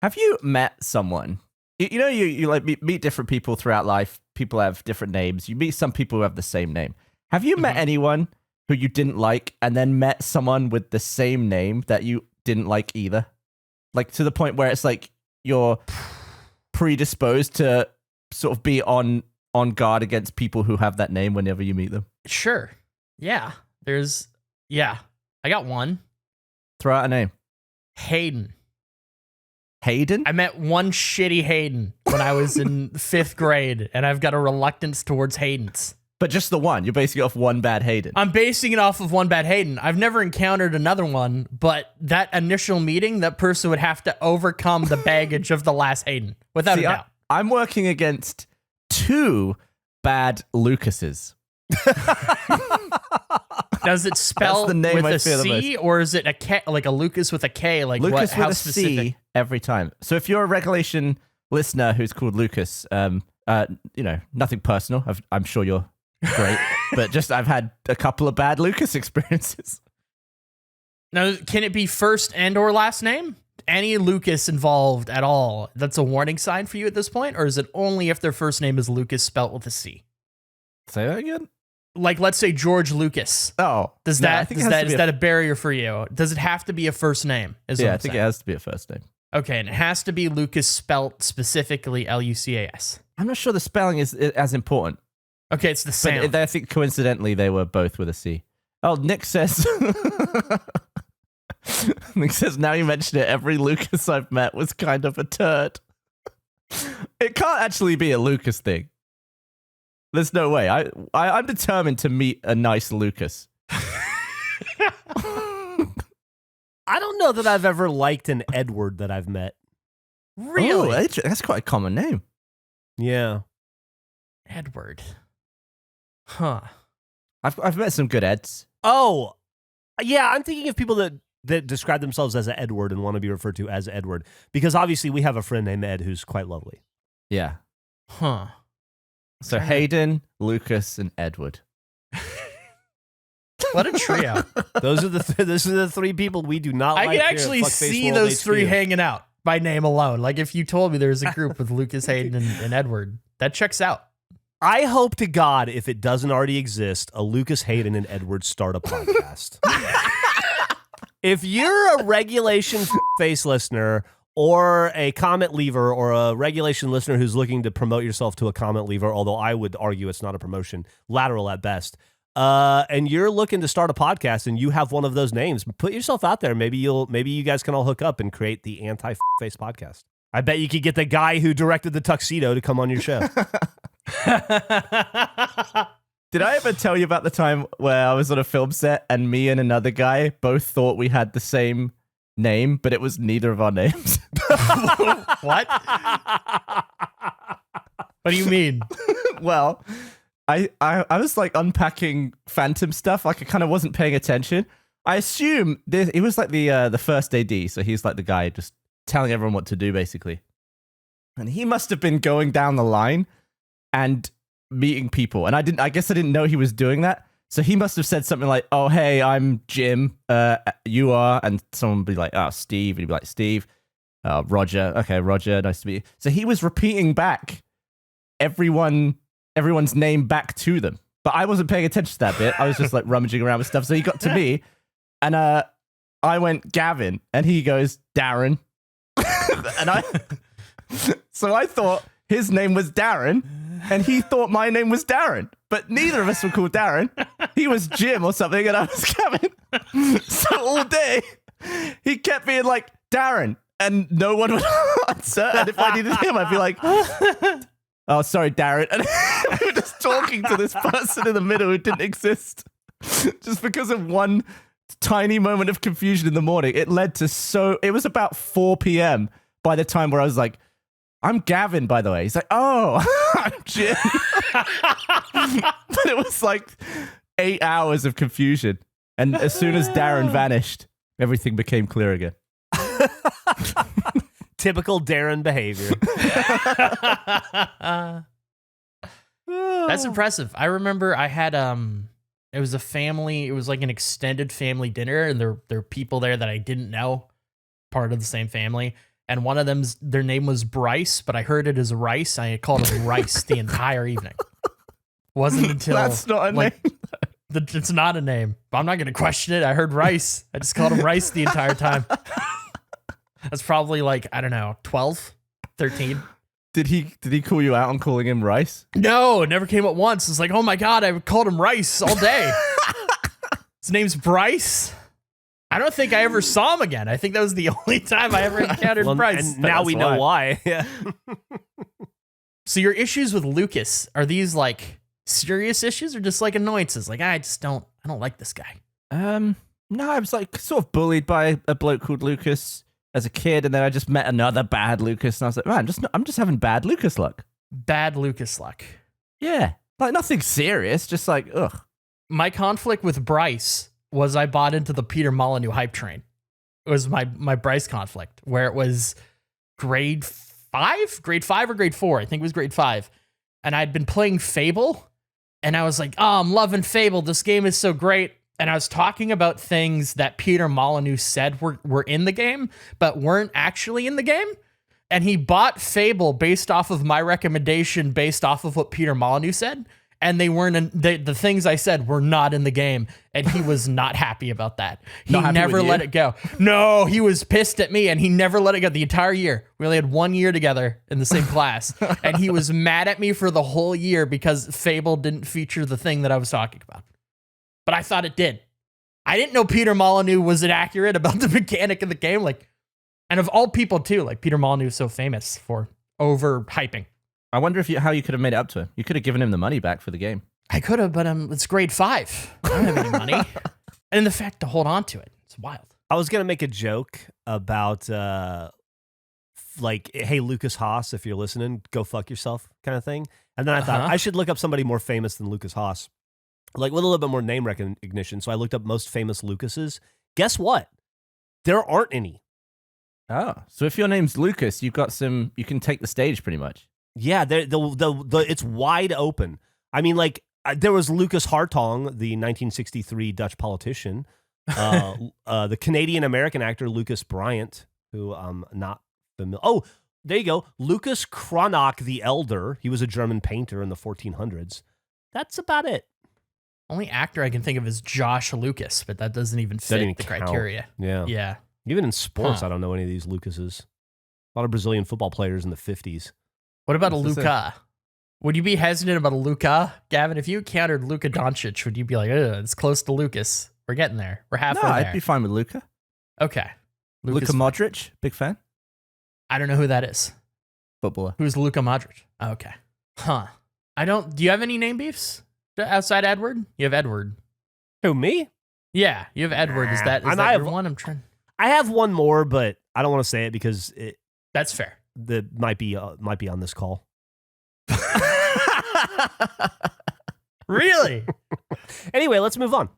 Have you met someone? You know, you like meet different people throughout life. People have different names. You meet some people who have the same name. Have you met anyone who you didn't like and then met someone with the same name that you didn't like either? Like to the point where it's like you're predisposed to sort of be on guard against people who have that name whenever you meet them. Sure. Yeah. I got one. Throw out a name. Hayden. Hayden? I met one shitty Hayden when I was in 5th grade, and I've got a reluctance towards Haydens. But just the one. You're basing it off one bad Hayden. I'm basing it off of one bad Hayden. I've never encountered another one, but that initial meeting, that person would have to overcome the baggage of the last Hayden, without a doubt. I'm working against 2 bad Lucases. Does it spell the name with I a fear the C, or is it a K, like a Lucas with a K? Like Lucas how with a specific? C every time. So if you're a regulation listener who's called Lucas, nothing personal. I'm sure you're great, but just I've had a couple of bad Lucas experiences. Now, can it be first and or last name? Any Lucas involved at all? That's a warning sign for you at this point, or is it only if their first name is Lucas spelt with a C? Say that again. Like, let's say George Lucas. Oh, Is that a barrier for you? Does it have to be a first name? I think it has to be a first name. Okay, and it has to be Lucas spelt specifically Lucas. I'm not sure the spelling is as important. Okay, it's the sound. But I think coincidentally they were both with a C. Oh, Nick says. Nick says, now you mention it, every Lucas I've met was kind of a turd. It can't actually be a Lucas thing. There's no way. I'm determined to meet a nice Lucas. I don't know that I've ever liked an Edward that I've met. Really? Oh, that's quite a common name. Yeah. Edward. Huh. I've met some good Eds. Oh, yeah. I'm thinking of people that describe themselves as an Edward and want to be referred to as Edward, because obviously we have a friend named Ed who's quite lovely. Yeah. Huh. So Hayden, Lucas, and Edward. What a trio. Those are the 3 people we do not like. I can actually see those 3 hanging out by name alone. Like if you told me there was a group with Lucas, Hayden, and Edward, that checks out. I hope to God, if it doesn't already exist, a Lucas, Hayden, and Edward start a podcast. If you're a regulation face listener or a comment leaver or a regulation listener who's looking to promote yourself to a comment leaver, although I would argue it's not a promotion, lateral at best, and you're looking to start a podcast and you have one of those names, put yourself out there. Maybe you guys can all hook up and create the anti-face podcast. I bet you could get the guy who directed the tuxedo to come on your show. Did I ever tell you about the time where I was on a film set and me and another guy both thought we had the same name, but it was neither of our names? What? What do you mean? Well, I was like unpacking Phantom stuff. Like I kind of wasn't paying attention. I assume he was like the first AD, so he's like the guy just telling everyone what to do basically. And he must have been going down the line and meeting people, and I guess I didn't know he was doing that. So he must have said something like, "Oh, hey, I'm Jim. You are," and someone would be like, "Oh, Steve," and he'd be like, "Steve." Roger. Okay, Roger. Nice to meet you. So he was repeating back everyone's name back to them, but I wasn't paying attention to that bit. I was just like rummaging around with stuff. So he got to me, and I went Gavin, and he goes Darren, and so I thought his name was Darren. And he thought my name was Darren, but neither of us were called Darren. He was Jim or something, and I was Gavin. So all day, he kept being like, Darren, and no one would answer. And if I needed him, I'd be like, oh, sorry, Darren. And we were just talking to this person in the middle who didn't exist. Just because of one tiny moment of confusion in the morning. It led to it was about 4 p.m. by the time where I was like, I'm Gavin, by the way. He's like, oh, I'm Jim. But it was like 8 hours of confusion. And as soon as Darren vanished, everything became clear again. Typical Darren behavior. That's impressive. I remember I had it was a family, it was like an extended family dinner, and there were people there that I didn't know, part of the same family. And one of their name was Bryce, but I heard it as Rice. I called him Rice the entire evening. Wasn't until that's not a name. It's not a name. I'm not going to question it. I heard Rice. I just called him Rice the entire time. That's probably like, I don't know, 12, 13. Did he call you out on calling him Rice? No, it never came up once. It's like, oh my God, I called him Rice all day. His name's Bryce. I don't think I ever saw him again. I think that was the only time I ever encountered Bryce. And now we know why. Yeah. So your issues with Lucas, are these like serious issues or just like annoyances? Like, I don't like this guy. No, I was like sort of bullied by a bloke called Lucas as a kid, and then I just met another bad Lucas, and I was like, man, I'm just having bad Lucas luck. Bad Lucas luck. Yeah, like nothing serious, just like ugh. My conflict with Bryce was I bought into the Peter Molyneux hype train. It was my Bryce conflict, where it was grade 5 or grade 4. I think it was grade 5. And I'd been playing Fable, and I was like, oh, I'm loving Fable. This game is so great. And I was talking about things that Peter Molyneux said were in the game, but weren't actually in the game. And he bought Fable based off of my recommendation, based off of what Peter Molyneux said. And they weren't the things I said were not in the game, and he was not happy about that. He never let it go. No, he was pissed at me, and he never let it go the entire year. We only had 1 year together in the same class, and he was mad at me for the whole year because Fable didn't feature the thing that I was talking about. But I thought it did. I didn't know Peter Molyneux was inaccurate about the mechanic of the game. Like, and of all people too, like Peter Molyneux is so famous for overhyping. I wonder how you could have made it up to him. You could have given him the money back for the game. I could have, but it's grade 5. I don't have any money. And the fact to hold on to it, it's wild. I was going to make a joke about, like, hey, Lucas Haas, if you're listening, go fuck yourself kind of thing. And then I thought, I should look up somebody more famous than Lucas Haas, like with a little bit more name recognition. So I looked up most famous Lucases. Guess what? There aren't any. Oh, so if your name's Lucas, you can take the stage pretty much. Yeah, it's wide open. I mean, like, there was Lucas Hartong, the 1963 Dutch politician, the Canadian-American actor Lucas Bryant, who I'm not familiar. Oh, there you go. Lucas Cranach the Elder. He was a German painter in the 1400s. That's about it. Only actor I can think of is Josh Lucas, but that doesn't even fit the criteria. Yeah. Even in sports, I don't know any of these Lucases. A lot of Brazilian football players in the 50s. What about a Luka? Would you be hesitant about a Luka? Gavin, if you encountered Luka Doncic, would you be like, it's close to Lucas? We're getting there. We're halfway there. I'd be fine with Luka. Okay. Luka Modric, big fan. I don't know who that is. Footballer. Who's Luka Modric? Okay. Huh. Do you have any name beefs outside Edward? You have Edward. Who, me? Yeah, you have Edward. Is that your one? I'm trying. I have one more, but I don't want to say it because that's fair. That might be on this call. Really? Anyway, let's move on.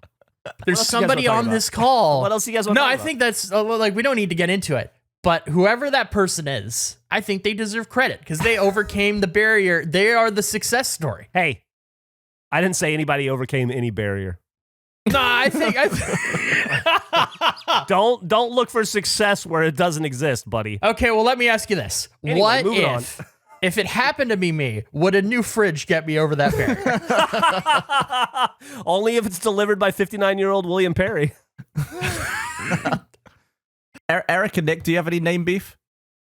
There's somebody on this call. What else you guys want to talk about? I think that's like, we don't need to get into it. But whoever that person is, I think they deserve credit because they overcame the barrier. They are the success story. Hey, I didn't say anybody overcame any barrier. No, I think don't look for success where it doesn't exist, buddy. Okay, well, let me ask you this. Anyway, what if it happened to be me, would a new fridge get me over that barrier? Only if it's delivered by 59-year-old William Perry. Eric and Nick, do you have any name beef?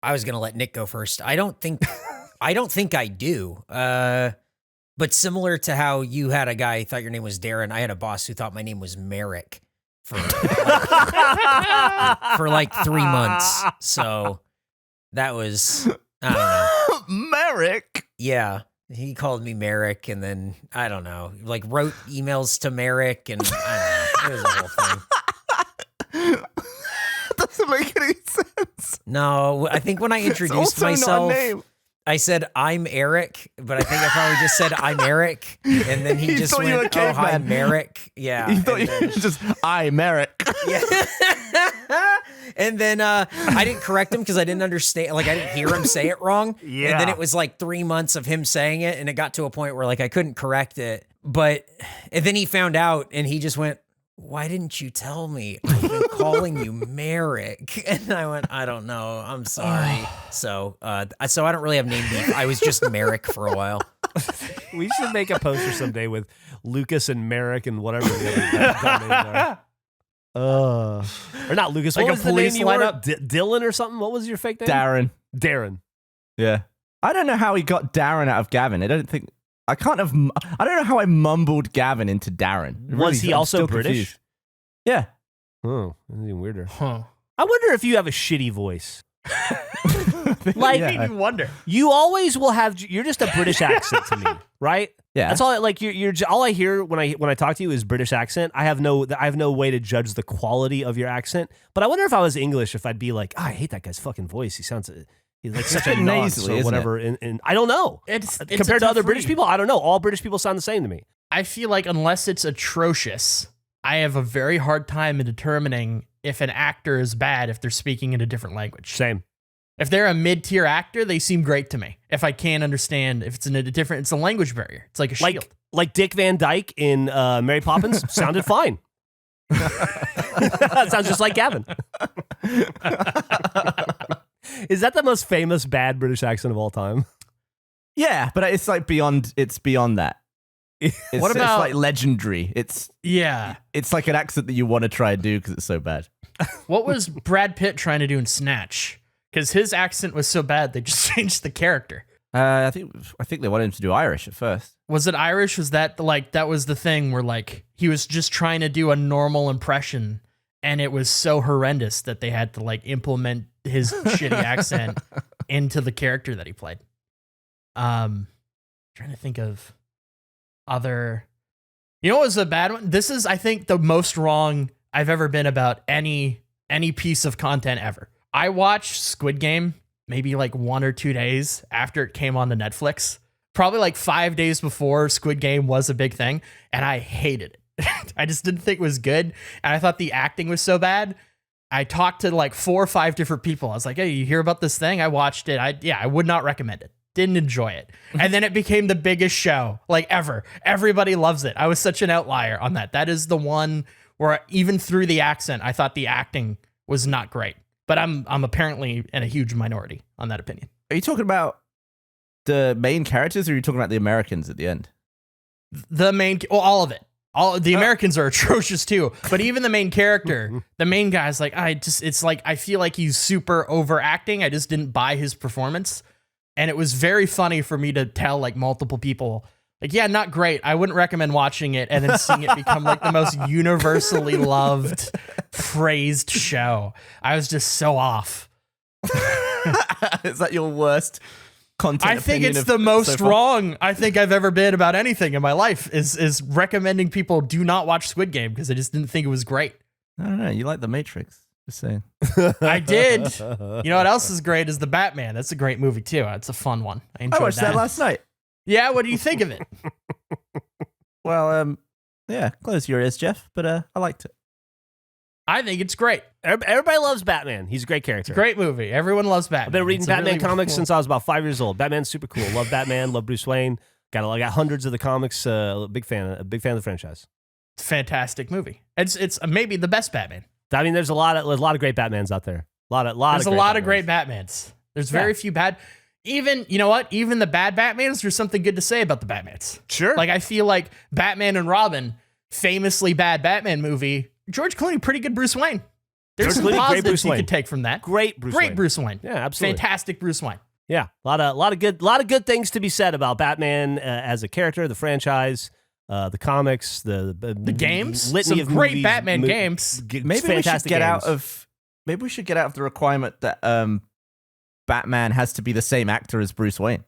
I was going to let Nick go first. I don't think I do. But similar to how you had a guy who thought your name was Darren, I had a boss who thought my name was Merrick for like 3 months. So that was, I don't know. Merrick? Yeah. He called me Merrick, and then, I don't know, like wrote emails to Merrick, and I don't know. It was a whole thing. Doesn't make any sense. No, I think when I introduced myself, I said, I'm Eric, but I think I probably just said, I'm Eric. And then he just went, oh, hi, Merrick. Yeah. He thought you were just, I'm Merrick. Yeah. And then I didn't correct him because I didn't understand. Like, I didn't hear him say it wrong. Yeah. And then it was like 3 months of him saying it. And it got to a point where, like, I couldn't correct it. And then he found out and he just went, why didn't you tell me? I've been calling you Merrick. And I went, I don't know. I'm sorry. So I don't really have name beef. I was just Merrick for a while. We should make a poster someday with Lucas and Merrick and whatever the other names are. Or not Lucas. Like what a was the police name you were? lineup? Dylan or something? What was your fake name? Darren. Darren. Yeah. I don't know how he got Darren out of Gavin. I don't know how I mumbled Gavin into Darren. Was he I'm also still British? confused. Yeah. Oh, that's even weirder. Huh. I wonder if you have a shitty voice. Like, Made me wonder. you always will have. You're just a British accent to me, right? Yeah. That's all. Like you're all I hear when I talk to you is British accent. I have no way to judge the quality of your accent. But I wonder if I was English, if I'd be like, I hate that guy's fucking voice. He's like such a nonce nasally, or isn't whatever. And I don't know. It's Compared to other British people, I don't know. All British people sound the same to me. I feel like unless it's atrocious, I have a very hard time in determining if an actor is bad if they're speaking in a different language. Same. If they're a mid-tier actor, they seem great to me. If I can't understand, if it's in a different, it's a language barrier. It's like a shield. Like Dick Van Dyke in Mary Poppins sounded fine. That sounds just like Gavin. Is that the most famous bad British accent of all time? Yeah, but it's like beyond that. It's like legendary. It's like an accent that you want to try and do because it's so bad. What was Brad Pitt trying to do in Snatch? Because his accent was so bad, they just changed the character. I think they wanted him to do Irish at first. Was it Irish? Was that that was the thing where he was just trying to do a normal impression, and it was so horrendous that they had to implement his shitty accent into the character that he played. Trying to think of other. You know what was a bad one? This is, I think, the most wrong I've ever been about any piece of content ever. I watched Squid Game maybe 1 or 2 days after it came on to Netflix. Probably 5 days before Squid Game was a big thing, and I hated it. I just didn't think it was good, and I thought the acting was so bad. I talked to 4 or 5 different people. I was like, hey, you hear about this thing? I watched it. I would not recommend it. Didn't enjoy it. And then it became the biggest show ever. Everybody loves it. I was such an outlier on that. That is the one where even through the accent, I thought the acting was not great. But I'm apparently in a huge minority on that opinion. Are you talking about the main characters, or are you talking about the Americans at the end? All of it. All the Americans are atrocious too. But even the main character, the main guy's I feel like he's super overacting. I just didn't buy his performance. And it was very funny for me to tell multiple people, yeah, not great. I wouldn't recommend watching it, and then seeing it become the most universally loved, praised show. I was just so off. Is that your worst content? I think it's the most wrong I think I've ever been about anything in my life is recommending people do not watch Squid Game because I just didn't think it was great. I don't know. You like The Matrix. Just saying. I did. You know what else is great is The Batman. That's a great movie too. It's a fun one. I enjoyed watched that last night. Yeah, what do you think of it? Well, yeah, close your ears, Geoff, but I liked it. I think it's great. Everybody loves Batman. He's a great character. It's a great movie. Everyone loves Batman. I've been reading Batman comics cool. since I was about 5 years old. Batman's super cool. Love Batman. Love Bruce Wayne. Got hundreds of the comics. Big fan of the franchise. It's a fantastic movie. It's maybe the best Batman. I mean, there's a lot of great Batmans out there. There's a lot of great Batmans. There's very few bad. Even, you know what? Even the bad Batmans, there's something good to say about the Batmans. Sure. I feel like Batman and Robin, famously bad Batman movie. George Clooney, pretty good Bruce Wayne. There's some positives you could take from that. Great Bruce Wayne. Yeah, absolutely. Fantastic Bruce Wayne. Yeah, a lot of good things to be said about Batman as a character, the franchise, the comics, the games. Litany some of great movies, Batman games. Maybe we should get out of the requirement that Batman has to be the same actor as Bruce Wayne.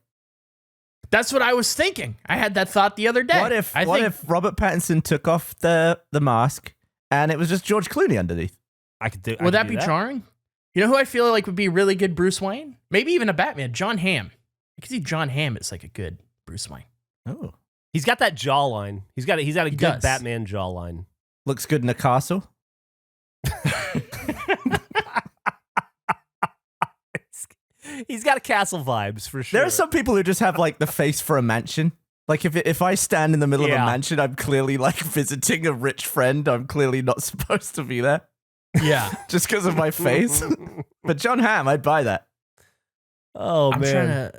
That's what I was thinking. I had that thought the other day. What if Robert Pattinson took off the mask and it was just George Clooney underneath? Would that be jarring? You know who I feel like would be really good Bruce Wayne? Maybe even a Batman. John Hamm. I could see John Hamm as a good Bruce Wayne. Oh, he's got that jawline. He's got a good does. Batman jawline. Looks good in a castle. He's got castle vibes for sure. There are some people who just have the face for a mansion. If I stand in the middle of a mansion, I'm clearly visiting a rich friend. I'm clearly not supposed to be there. Yeah. Just because of my face. But John Hamm, I'd buy that. Oh, I'm man.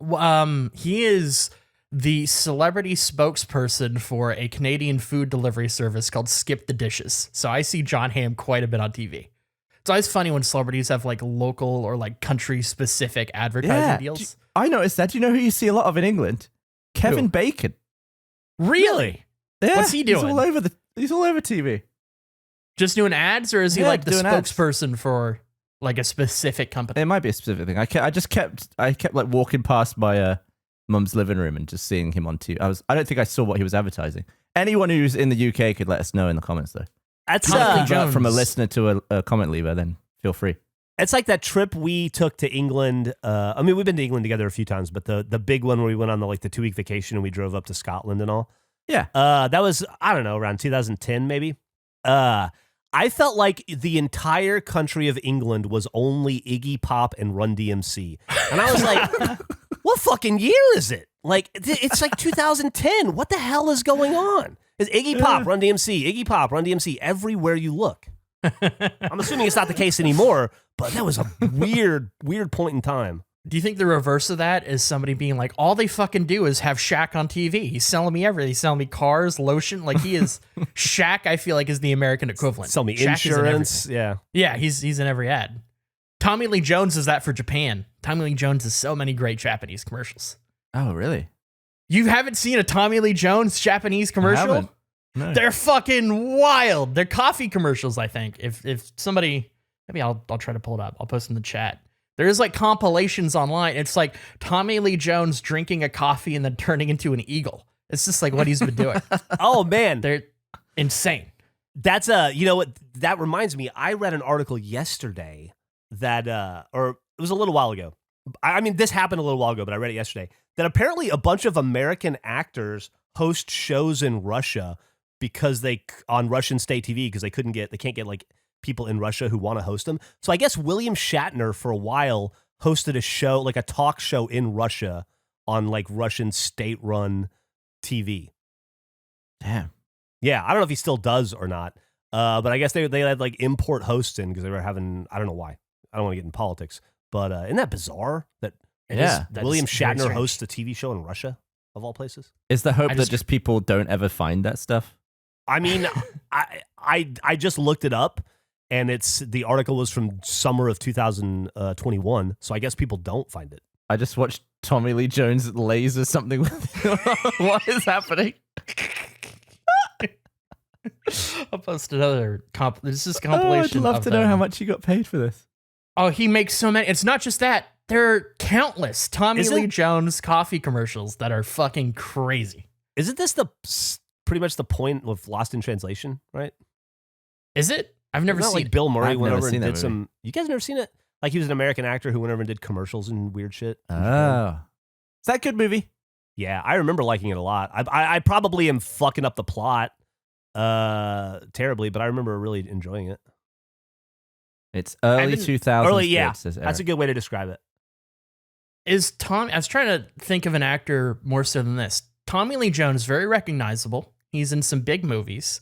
trying to. He is. the celebrity spokesperson for a Canadian food delivery service called Skip the Dishes. So I see John Hamm quite a bit on TV. It's always funny when celebrities have like local or like country specific advertising deals. I noticed that. Do you know who you see a lot of in England? Kevin Bacon. Really? Yeah, What's he doing? He's all over TV. Just doing ads, or is he Yeah, like the doing ads. spokesperson for like a specific company? It might be a specific thing. I kept like walking past my mum's living room and just seeing him on TV. I don't think I saw what he was advertising. Anyone who's in the UK could let us know in the comments though. That's From a listener to a comment leaver, then feel free. It's like that trip we took to England. I mean, we've been to England together a few times, but the big one where we went on the 2-week vacation and we drove up to Scotland and all. Yeah. That was, I don't know, around 2010 maybe. I felt like the entire country of England was only Iggy Pop and Run DMC. And I was like, what fucking year is it? Like, it's like 2010. What the hell is going on? It's Iggy Pop, Run DMC, Iggy Pop, Run DMC, everywhere you look. I'm assuming it's not the case anymore, but that was a weird point in time. Do you think the reverse of that is somebody being like, all they fucking do is have Shaq on TV? He's selling me everything. He's selling me cars, lotion. Like he is Shaq, I feel like is the American equivalent. Sell me Shaq insurance. Yeah. Yeah, he's in every ad. Tommy Lee Jones is that for Japan. Tommy Lee Jones has so many great Japanese commercials. Oh, really? You haven't seen a Tommy Lee Jones Japanese commercial? No. They're fucking wild. They're coffee commercials, I think. If somebody, maybe I'll try to pull it up. I'll post in the chat. There's like compilations online. It's like Tommy Lee Jones drinking a coffee and then turning into an eagle. It's just like what he's been doing. Oh man, They're insane. that's you know what? That reminds me. I read an article yesterday that, or it was a little while ago. I mean, this happened a little while ago, but I read it yesterday. That apparently a bunch of American actors host shows in Russia because on Russian state TV because they can't get like people in Russia who want to host them. So I guess William Shatner for a while hosted a show, like a talk show in Russia on like Russian state-run TV. Damn. Yeah, I don't know if he still does or not. But I guess they had like import hosts in because they were having, I don't know why. I don't want to get in politics. But isn't that bizarre that William Shatner hosts a TV show in Russia, of all places? Is the hope that just people don't ever find that stuff? I mean, I just looked it up, and the article was from summer of 2021, so I guess people don't find it. I just watched Tommy Lee Jones laser something with what is happening? I'll post another this is compilation. I'd love to know how much he got paid for this. Oh, he makes so many. It's not just that. There are countless Tommy Lee Jones coffee commercials that are fucking crazy. Isn't this pretty much the point of Lost in Translation, right? Is it? I've never seen like Bill Murray went over and did movie. some. You guys never seen it? Like he was an American actor who went over and did commercials and weird shit. Oh, is that a good movie? Yeah, I remember liking it a lot. I probably am fucking up the plot terribly, but I remember really enjoying it. It's early 2000s. Early, yeah. That's a good way to describe it. I was trying to think of an actor more so than this. Tommy Lee Jones, very recognizable. He's in some big movies.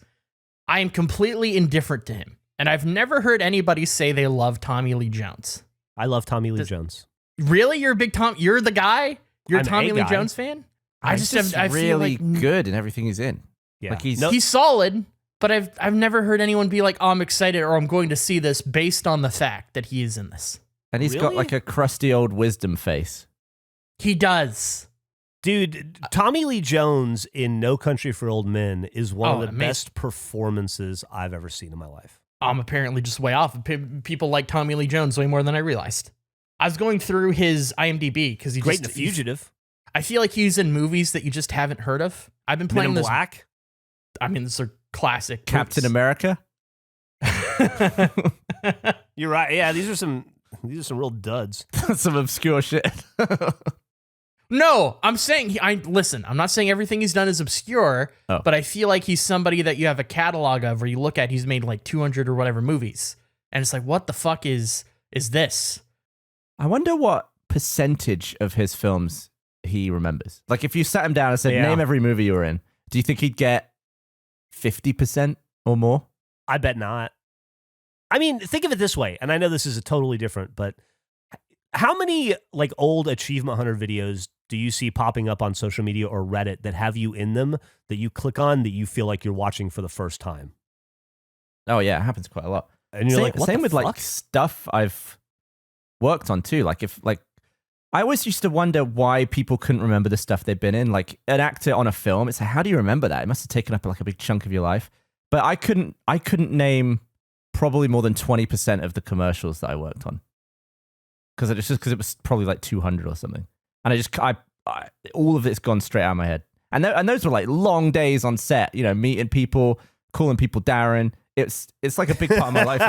I am completely indifferent to him. And I've never heard anybody say they love Tommy Lee Jones. I love Tommy Lee Jones. Really? You're a big you're the guy? You're I'm a Tommy a Lee guy. Jones fan? I really feel like good in everything he's in. Yeah. Like he's solid, but I've never heard anyone be like, "Oh, I'm excited," or "I'm going to see this" based on the fact that he is in this. And he's got like a crusty old wisdom face. He does. Dude, Tommy Lee Jones in No Country for Old Men is one of the best performances I've ever seen in my life. I'm apparently just way off. People like Tommy Lee Jones way more than I realized. I was going through his IMDb because he's great in The Fugitive. I feel like he's in movies that you just haven't heard of. I've been playing Men in Black. I mean, these are classic. Captain America. You're right. Yeah, these are some real duds. Some obscure shit. No, I'm saying listen, I'm not saying everything he's done is obscure, but I feel like he's somebody that you have a catalog of where you look at, he's made like 200 or whatever movies. And it's like, what the fuck is this? I wonder what percentage of his films he remembers. Like if you sat him down and said, name every movie you were in, do you think he'd get 50% or more? I bet not. I mean, think of it this way, and I know this is totally different, but how many like old Achievement Hunter videos do you see popping up on social media or Reddit that have you in them that you click on that you feel like you're watching for the first time? Oh yeah, it happens quite a lot. And you're like, what same the with fuck? like stuff I've worked on too. Like if like I always used to wonder why people couldn't remember the stuff they've been in. Like an actor on a film, it's like, how do you remember that? It must have taken up like a big chunk of your life. But I couldn't name probably more than 20% of the commercials that I worked on. Because it was probably like 200 or something. And I all of it's gone straight out of my head. And those were like long days on set, you know, meeting people, calling people Darren. It's like a big part of my life.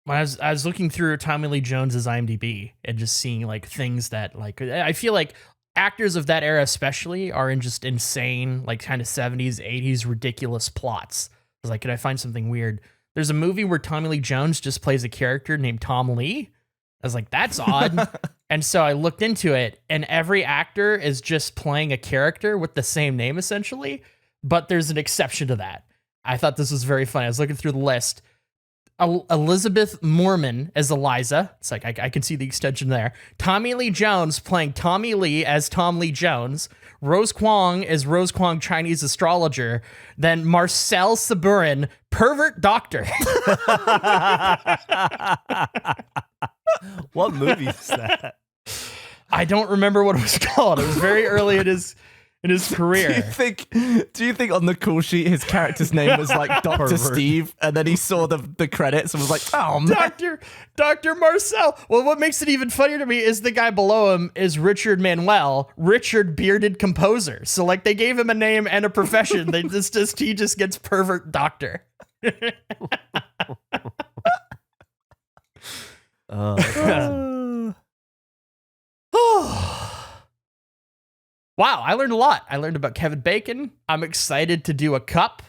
When I was looking through Tommy Lee Jones's IMDb and just seeing like things that like I feel like actors of that era especially are in just insane like kind of 70s 80s ridiculous plots. I was like, could I find something weird? There's a movie where Tommy Lee Jones just plays a character named Tom Lee. I was like, that's odd. And so I looked into it, and every actor is just playing a character with the same name essentially, but there's an exception to that. I thought this was very funny. I was looking through the list. Elizabeth Moorman as Eliza. It's like, I can see the extension there. Tommy Lee Jones playing Tommy Lee as Tom Lee Jones. Rose Kwong as Rose Kwong Chinese astrologer. Then Marcel Saburin, pervert doctor. What movie is that? I don't remember what it was called. It was very early in his career. Do you think on the call sheet his character's name was like Dr. Steve, and then he saw the credits and was like, oh man, Dr. Marcel. Well, what makes it even funnier to me is the guy below him is Richard Manuel, Richard Bearded Composer. So like they gave him a name and a profession. He just gets pervert doctor. Wow, I learned a lot. I learned about Kevin Bacon. I'm excited to do a cup.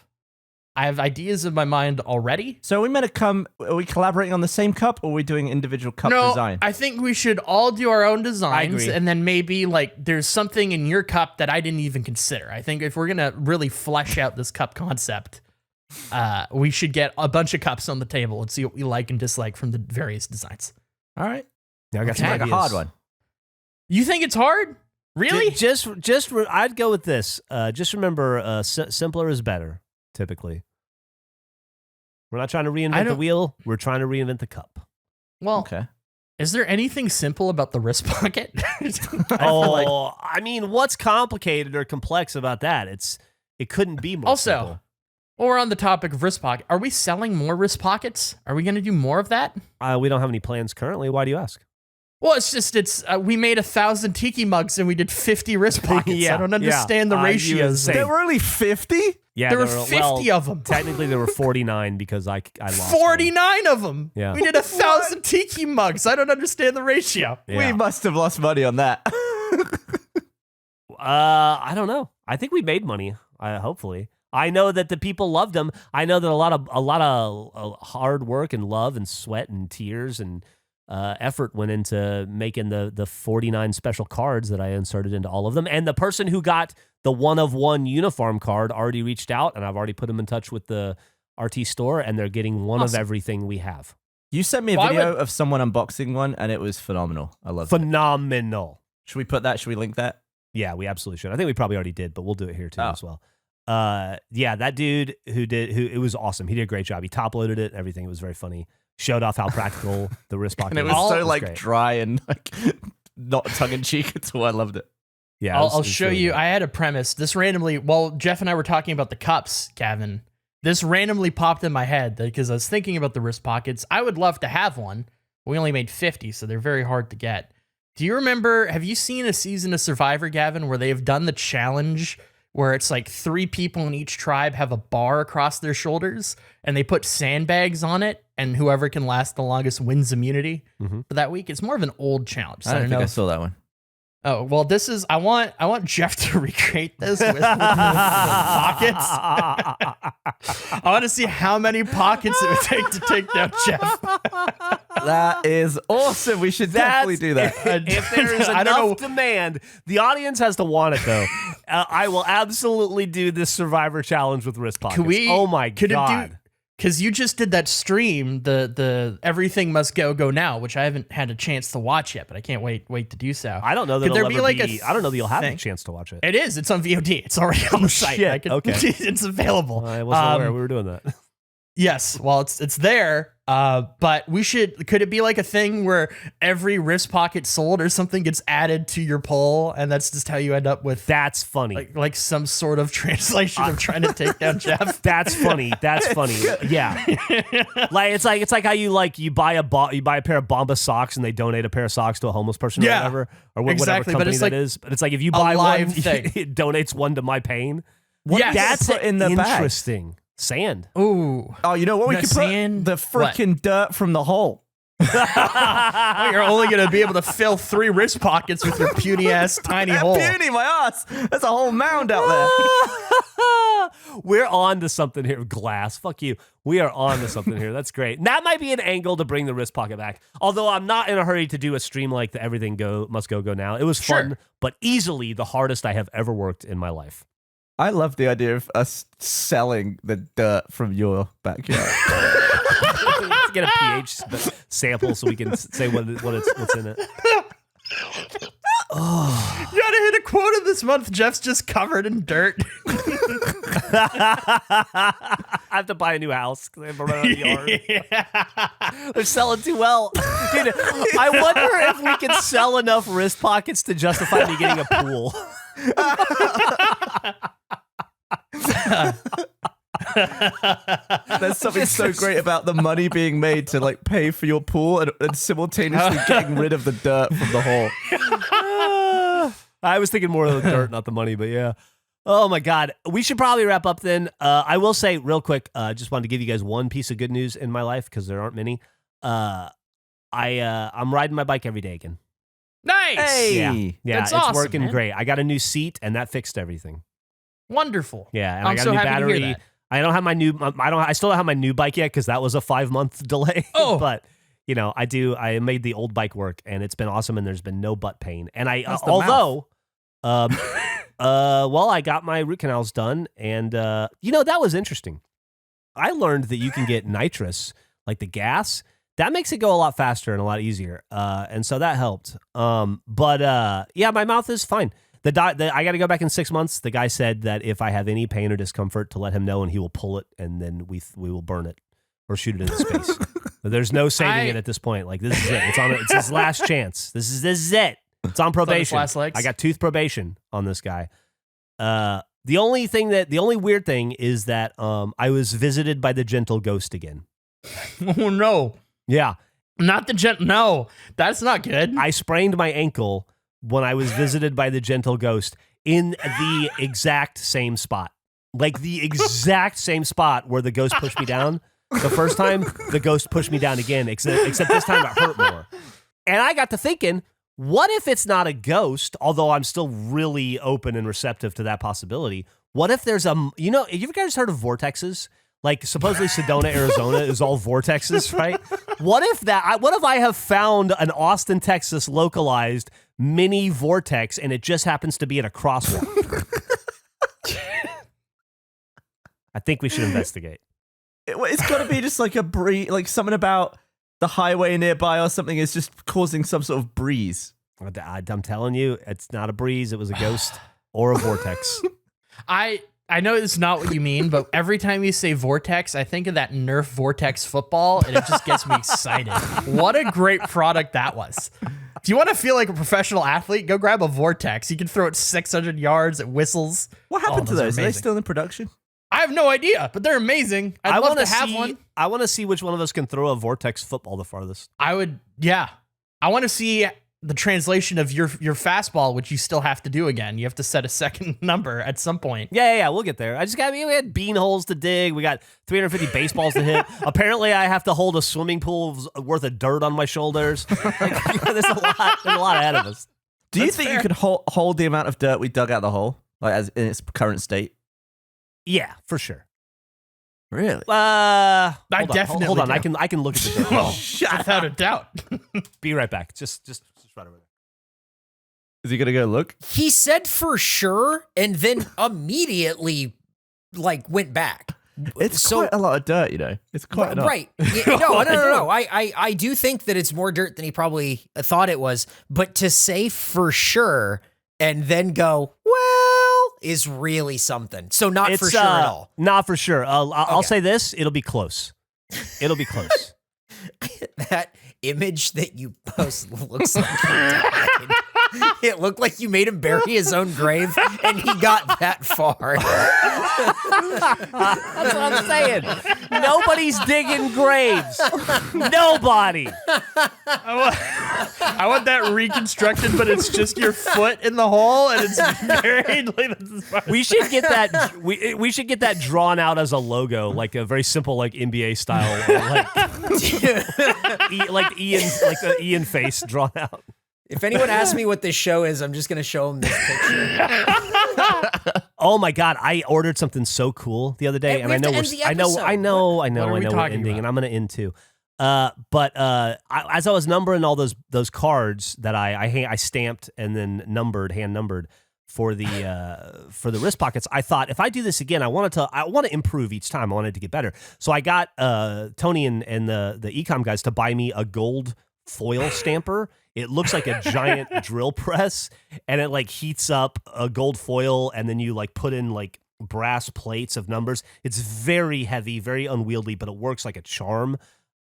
I have ideas in my mind already. So are we collaborating on the same cup, or are we doing individual cup design? I think we should all do our own designs, agree. and then maybe like there's something in your cup that I didn't even consider. I think if we're gonna really flesh out this cup concept, we should get a bunch of cups on the table and see what we like and dislike from the various designs. All right. Yeah, I got It's like a hard one. You think it's hard? Really? I'd go with this. Just remember, simpler is better. Typically, we're not trying to reinvent the wheel. We're trying to reinvent the cup. Well, Okay. is there anything simple about the wrist pocket? I mean, what's complicated or complex about that? It couldn't be more simple. While we're on the topic of wrist pocket, are we selling more wrist pockets? Are we going to do more of that? We don't have any plans currently. Why do you ask? Well, we made 1,000 tiki mugs and we did 50 wrist pockets. Yeah, I don't understand the ratios. Same. There were only 50? Yeah, There were 50 of them. Technically, there were 49 because I lost 49 of them. Yeah. We did 1,000 tiki mugs. I don't understand the ratio. Yeah. We must have lost money on that. I don't know. I think we made money. Hopefully, I know that the people loved them. I know that a lot of hard work and love and sweat and tears and effort went into making the 49 special cards that I inserted into all of them. And the person who got the one-of-one uniform card already reached out, and I've already put them in touch with the RT store, and they're getting one of everything we have. You sent me a video of someone unboxing one, and it was phenomenal. I love it. Phenomenal. Should we put that? Should we link that? Yeah, we absolutely should. I think we probably already did, but we'll do it here too as well. Yeah, that dude it was awesome. He did a great job. He top loaded it, everything. It was very funny. Showed off how practical the wrist pocket And it was was. so like great. dry and like not tongue in cheek at all. I loved it. Yeah, I'll show you. I had a premise. This randomly, while Geoff and I were talking about the cups, Gavin, this randomly popped in my head because I was thinking about the wrist pockets. I would love to have one. We only made 50, so they're very hard to get. Do you remember, have you seen a season of Survivor, Gavin, where they've done the challenge where it's like 3 people in each tribe have a bar across their shoulders and they put sandbags on it, and whoever can last the longest wins immunity for that week? It's more of an old challenge. So I don't think I saw that one. Oh, well, this is, I want Geoff to recreate this with pockets. I want to see how many pockets it would take to take down Geoff. That is awesome. We should definitely do that. If there is enough demand, the audience has to want it, though. I will absolutely do this Survivor challenge with wrist pockets. Oh my God. because you just did that stream, the Everything Must Go Now, which I haven't had a chance to watch yet, but I can't wait to do so. I don't know that Could there it'll be ever like be. a I don't know that you'll have a thing? chance to watch it. It is. It's on VOD. It's already on the site. Shit. Okay. It's available. I wasn't aware we were doing that. Yes. Well, it's there. But could it be like a thing where every wrist pocket sold or something gets added to your poll, and that's just how you end up with That's funny. like some sort of translation of trying to take down Geoff? That's funny. That's funny. Yeah. It's like how you buy a pair of Bomba socks and they donate a pair of socks to a homeless person or Yeah, whatever, or exactly, but whatever company it's that like is. But it's like if you buy one, live thing. it donates one to My Pain. Yes. That's put in the bag? interesting. Sand. Ooh. Oh, you know what we The could sand- put? The freaking dirt from the hole. You're only going to be able to fill 3 wrist pockets with your puny ass tiny hole. Puny, my ass. There's a whole mound out there. We're on to something here. Glass. Fuck you. We are on to something here. That's great. That might be an angle to bring the wrist pocket back. Although I'm not in a hurry to do a stream like the Everything Must Go Now. It was fun, Sure. but easily the hardest I have ever worked in my life. I love the idea of us selling the dirt from your backyard. Let's get a pH sample so we can say what's in it. You gotta hit a quota this month. Jeff's just covered in dirt. I have to buy a new house because I have to run out of yard. They're selling too well. Dude, I wonder if we can sell enough wrist pockets to justify me getting a pool. There's something so great about the money being made to like pay for your pool and simultaneously getting rid of the dirt from the hole. I was thinking more of the dirt, not the money, but yeah. Oh my God. We should probably wrap up then. I will say real quick, just wanted to give you guys one piece of good news in my life because there aren't many. I'm riding my bike every day again. Nice. Hey. Yeah, That's it's awesome, working man. great. I got a new seat and that fixed everything. Wonderful. Yeah, and I'm I got so a new happy to hear battery. that. I don't have my new. I still don't have my new bike yet because that was a 5-month delay. Oh. But you know, I made the old bike work and it's been awesome and there's been no butt pain. And I That's the although, well, I got my root canals done and that was interesting. I learned that you can get nitrous, like the gas. That makes it go a lot faster and a lot easier. And so that helped. But my mouth is fine. I got to go back in 6 months. The guy said that if I have any pain or discomfort to let him know and he will pull it and then we will burn it or shoot it into space. But there's no saving it at this point. Like this is it. It's his last chance. This is it. It's on probation. last legs. I got tooth probation on this guy. The only weird thing is that I was visited by the gentle ghost again. Oh no. Yeah. Not the no. That's not good. I sprained my ankle when I was visited by the gentle ghost in the exact same spot. Like the exact same spot where the ghost pushed me down. The first time, the ghost pushed me down again, except this time it hurt more. And I got to thinking, what if it's not a ghost, although I'm still really open and receptive to that possibility? What if there's you guys heard of vortexes? Like supposedly Sedona, Arizona is all vortexes, right? What if I have found an Austin, Texas localized mini vortex and it just happens to be at a crosswalk? I think we should investigate. It's got to be just like a breeze, like something about the highway nearby or something is just causing some sort of breeze. I'm telling you, it's not a breeze. It was a ghost or a vortex. I know it's not what you mean, but every time you say vortex, I think of that Nerf Vortex football, and it just gets me excited. What a great product that was. If you want to feel like a professional athlete, go grab a vortex. You can throw it 600 yards. It whistles. What happened to those? Are they amazing. still in production? I have no idea, but they're amazing. I'd love to have one. I want to see which one of us can throw a vortex football the farthest. I would, yeah. I want to see the translation of your fastball, which you still have to do again. You have to set a second number at some point. Yeah, we'll get there. We had bean holes to dig. We got 350 baseballs to hit. Apparently, I have to hold a swimming pool worth of dirt on my shoulders. There's a lot ahead of us. Do you That's think fair. you could hold the amount of dirt we dug out the hole, like as in its current state? Yeah, for sure. Really? definitely hold on. do. I can look at the dirt. Oh, without a doubt. Be right back. Just right over there. Is he gonna go look? He said for sure and then immediately went back. It's quite a lot of dirt, you know. It's quite enough. Right. Yeah, no. I do think that it's more dirt than he probably thought it was. But to say for sure and then go, well, is really something. So not for sure at all. Not for sure. I'll say this. It'll be close. It'll be close. That image that you post looks like it looked like you made him bury his own grave, and he got that far. That's what I'm saying. Nobody's digging graves. Nobody. I want that reconstructed, but it's just your foot in the hole and it's buried. We should get that. We should get that drawn out as a logo, like a very simple, like NBA style, like the Ian face drawn out. If anyone asks me what this show is, I'm just going to show them this picture. Oh my God. I ordered something so cool the other day. And I know we're ending, and I'm going to end too. But as I was numbering all those cards that I stamped and then hand numbered for the wrist pockets, I thought if I do this again, I want to improve each time. I wanted to get better. So I got Tony and the ecom guys to buy me a gold foil stamper. It looks like a giant drill press, and it like heats up a gold foil, and then you like put in like brass plates of numbers. It's very heavy, very unwieldy, but it works like a charm.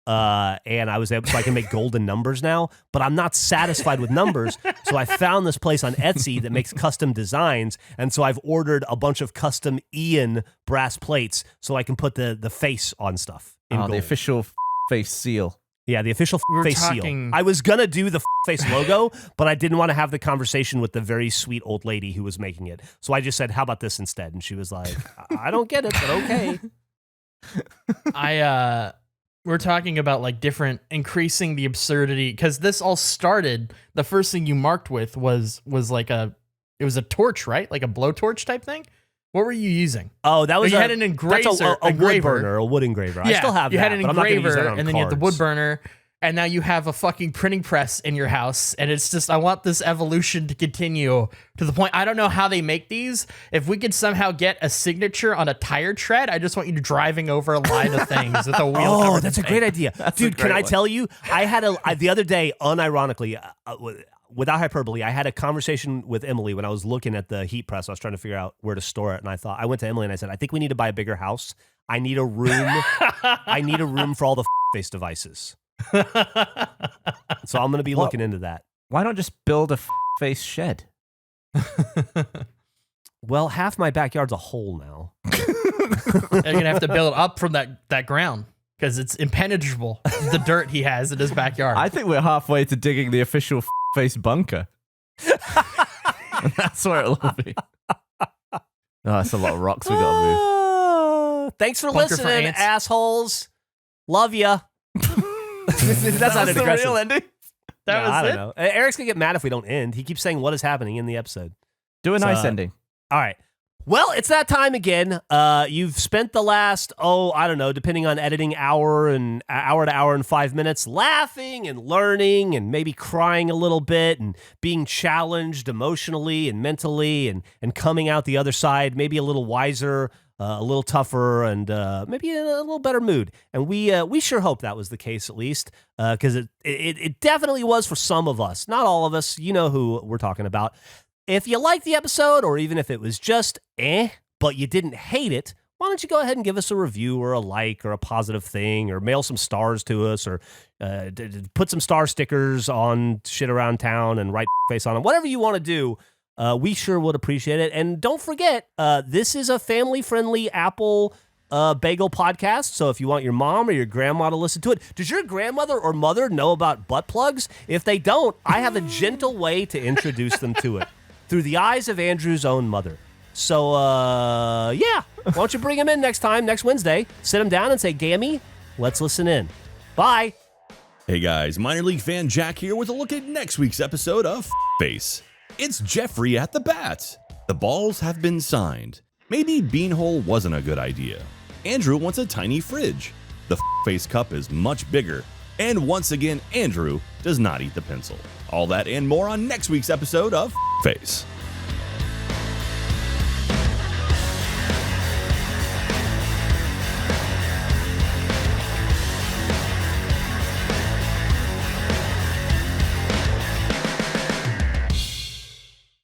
And I was able, so I can make golden numbers now, but I'm not satisfied with numbers. So I found this place on Etsy that makes custom designs. And so I've ordered a bunch of custom Ian brass plates so I can put the face on stuff. The official face seal. Yeah, the official face seal. I was going to do the face logo, but I didn't want to have the conversation with the very sweet old lady who was making it. So I just said, how about this instead? And she was like, I don't get it, but okay. We're talking about like increasing the absurdity, because this all started, the first thing you marked with was like it was a torch, right? Like a blowtorch type thing. What were you using? Oh, that was you had an engraver, a wood burner, a wood engraver. Yeah, I still have you that. had an but I'm not gonna use engraver, that on and then you had the cards. wood burner, and now you have a fucking printing press in your house. And it's just, I want this evolution to continue to the point. I don't know how they make these. If we could somehow get a signature on a tire tread, I just want you driving over a line of things with a wheel. Oh, that's a great idea, dude. Can I tell you? I had the other day, unironically. Without hyperbole, I had a conversation with Emily when I was looking at the heat press. I was trying to figure out where to store it, and I went to Emily and I said, I think we need to buy a bigger house. I need a room. I need a room for all the face devices. So I'm going to be looking into that. Why not just build a face shed? Well, half my backyard's a hole now. You're going to have to build up from that ground, because it's impenetrable, the dirt he has in his backyard. I think we're halfway to digging the official face bunker. That's where it'll be. Oh, that's a lot of rocks we gotta move. Thanks for Bunker listening, ants. assholes. Love ya. That's not an the aggressive real ending. That was I it. don't know. Eric's gonna get mad if we don't end. He keeps saying what is happening in the episode. Do a So, nice ending. All right. Well, it's that time again. You've spent the last, I don't know, depending on editing, hour to hour and 5 minutes, laughing and learning and maybe crying a little bit and being challenged emotionally and mentally and coming out the other side, maybe a little wiser, a little tougher, and maybe in a little better mood. And we sure hope that was the case, at least, because it definitely was for some of us. Not all of us. You know who we're talking about. If you liked the episode, or even if it was just but you didn't hate it, why don't you go ahead and give us a review or a like or a positive thing, or mail some stars to us, or put some star stickers on shit around town and write face on them. Whatever you want to do, we sure would appreciate it. And don't forget, this is a family-friendly Apple bagel podcast, so if you want your mom or your grandma to listen to it, does your grandmother or mother know about butt plugs? If they don't, I have a gentle way to introduce them to it. Through the eyes of Andrew's own mother. So, yeah. Why don't you bring him in next Wednesday, sit him down and say, Gammy, let's listen in. Bye. Hey guys, minor league fan Jack here with a look at next week's episode of Face. It's Jeffrey at the bat. The balls have been signed. Maybe Beanhole wasn't a good idea. Andrew wants a tiny fridge. The Face cup is much bigger. And once again, Andrew does not eat the pencil. All that and more on next week's episode of Face.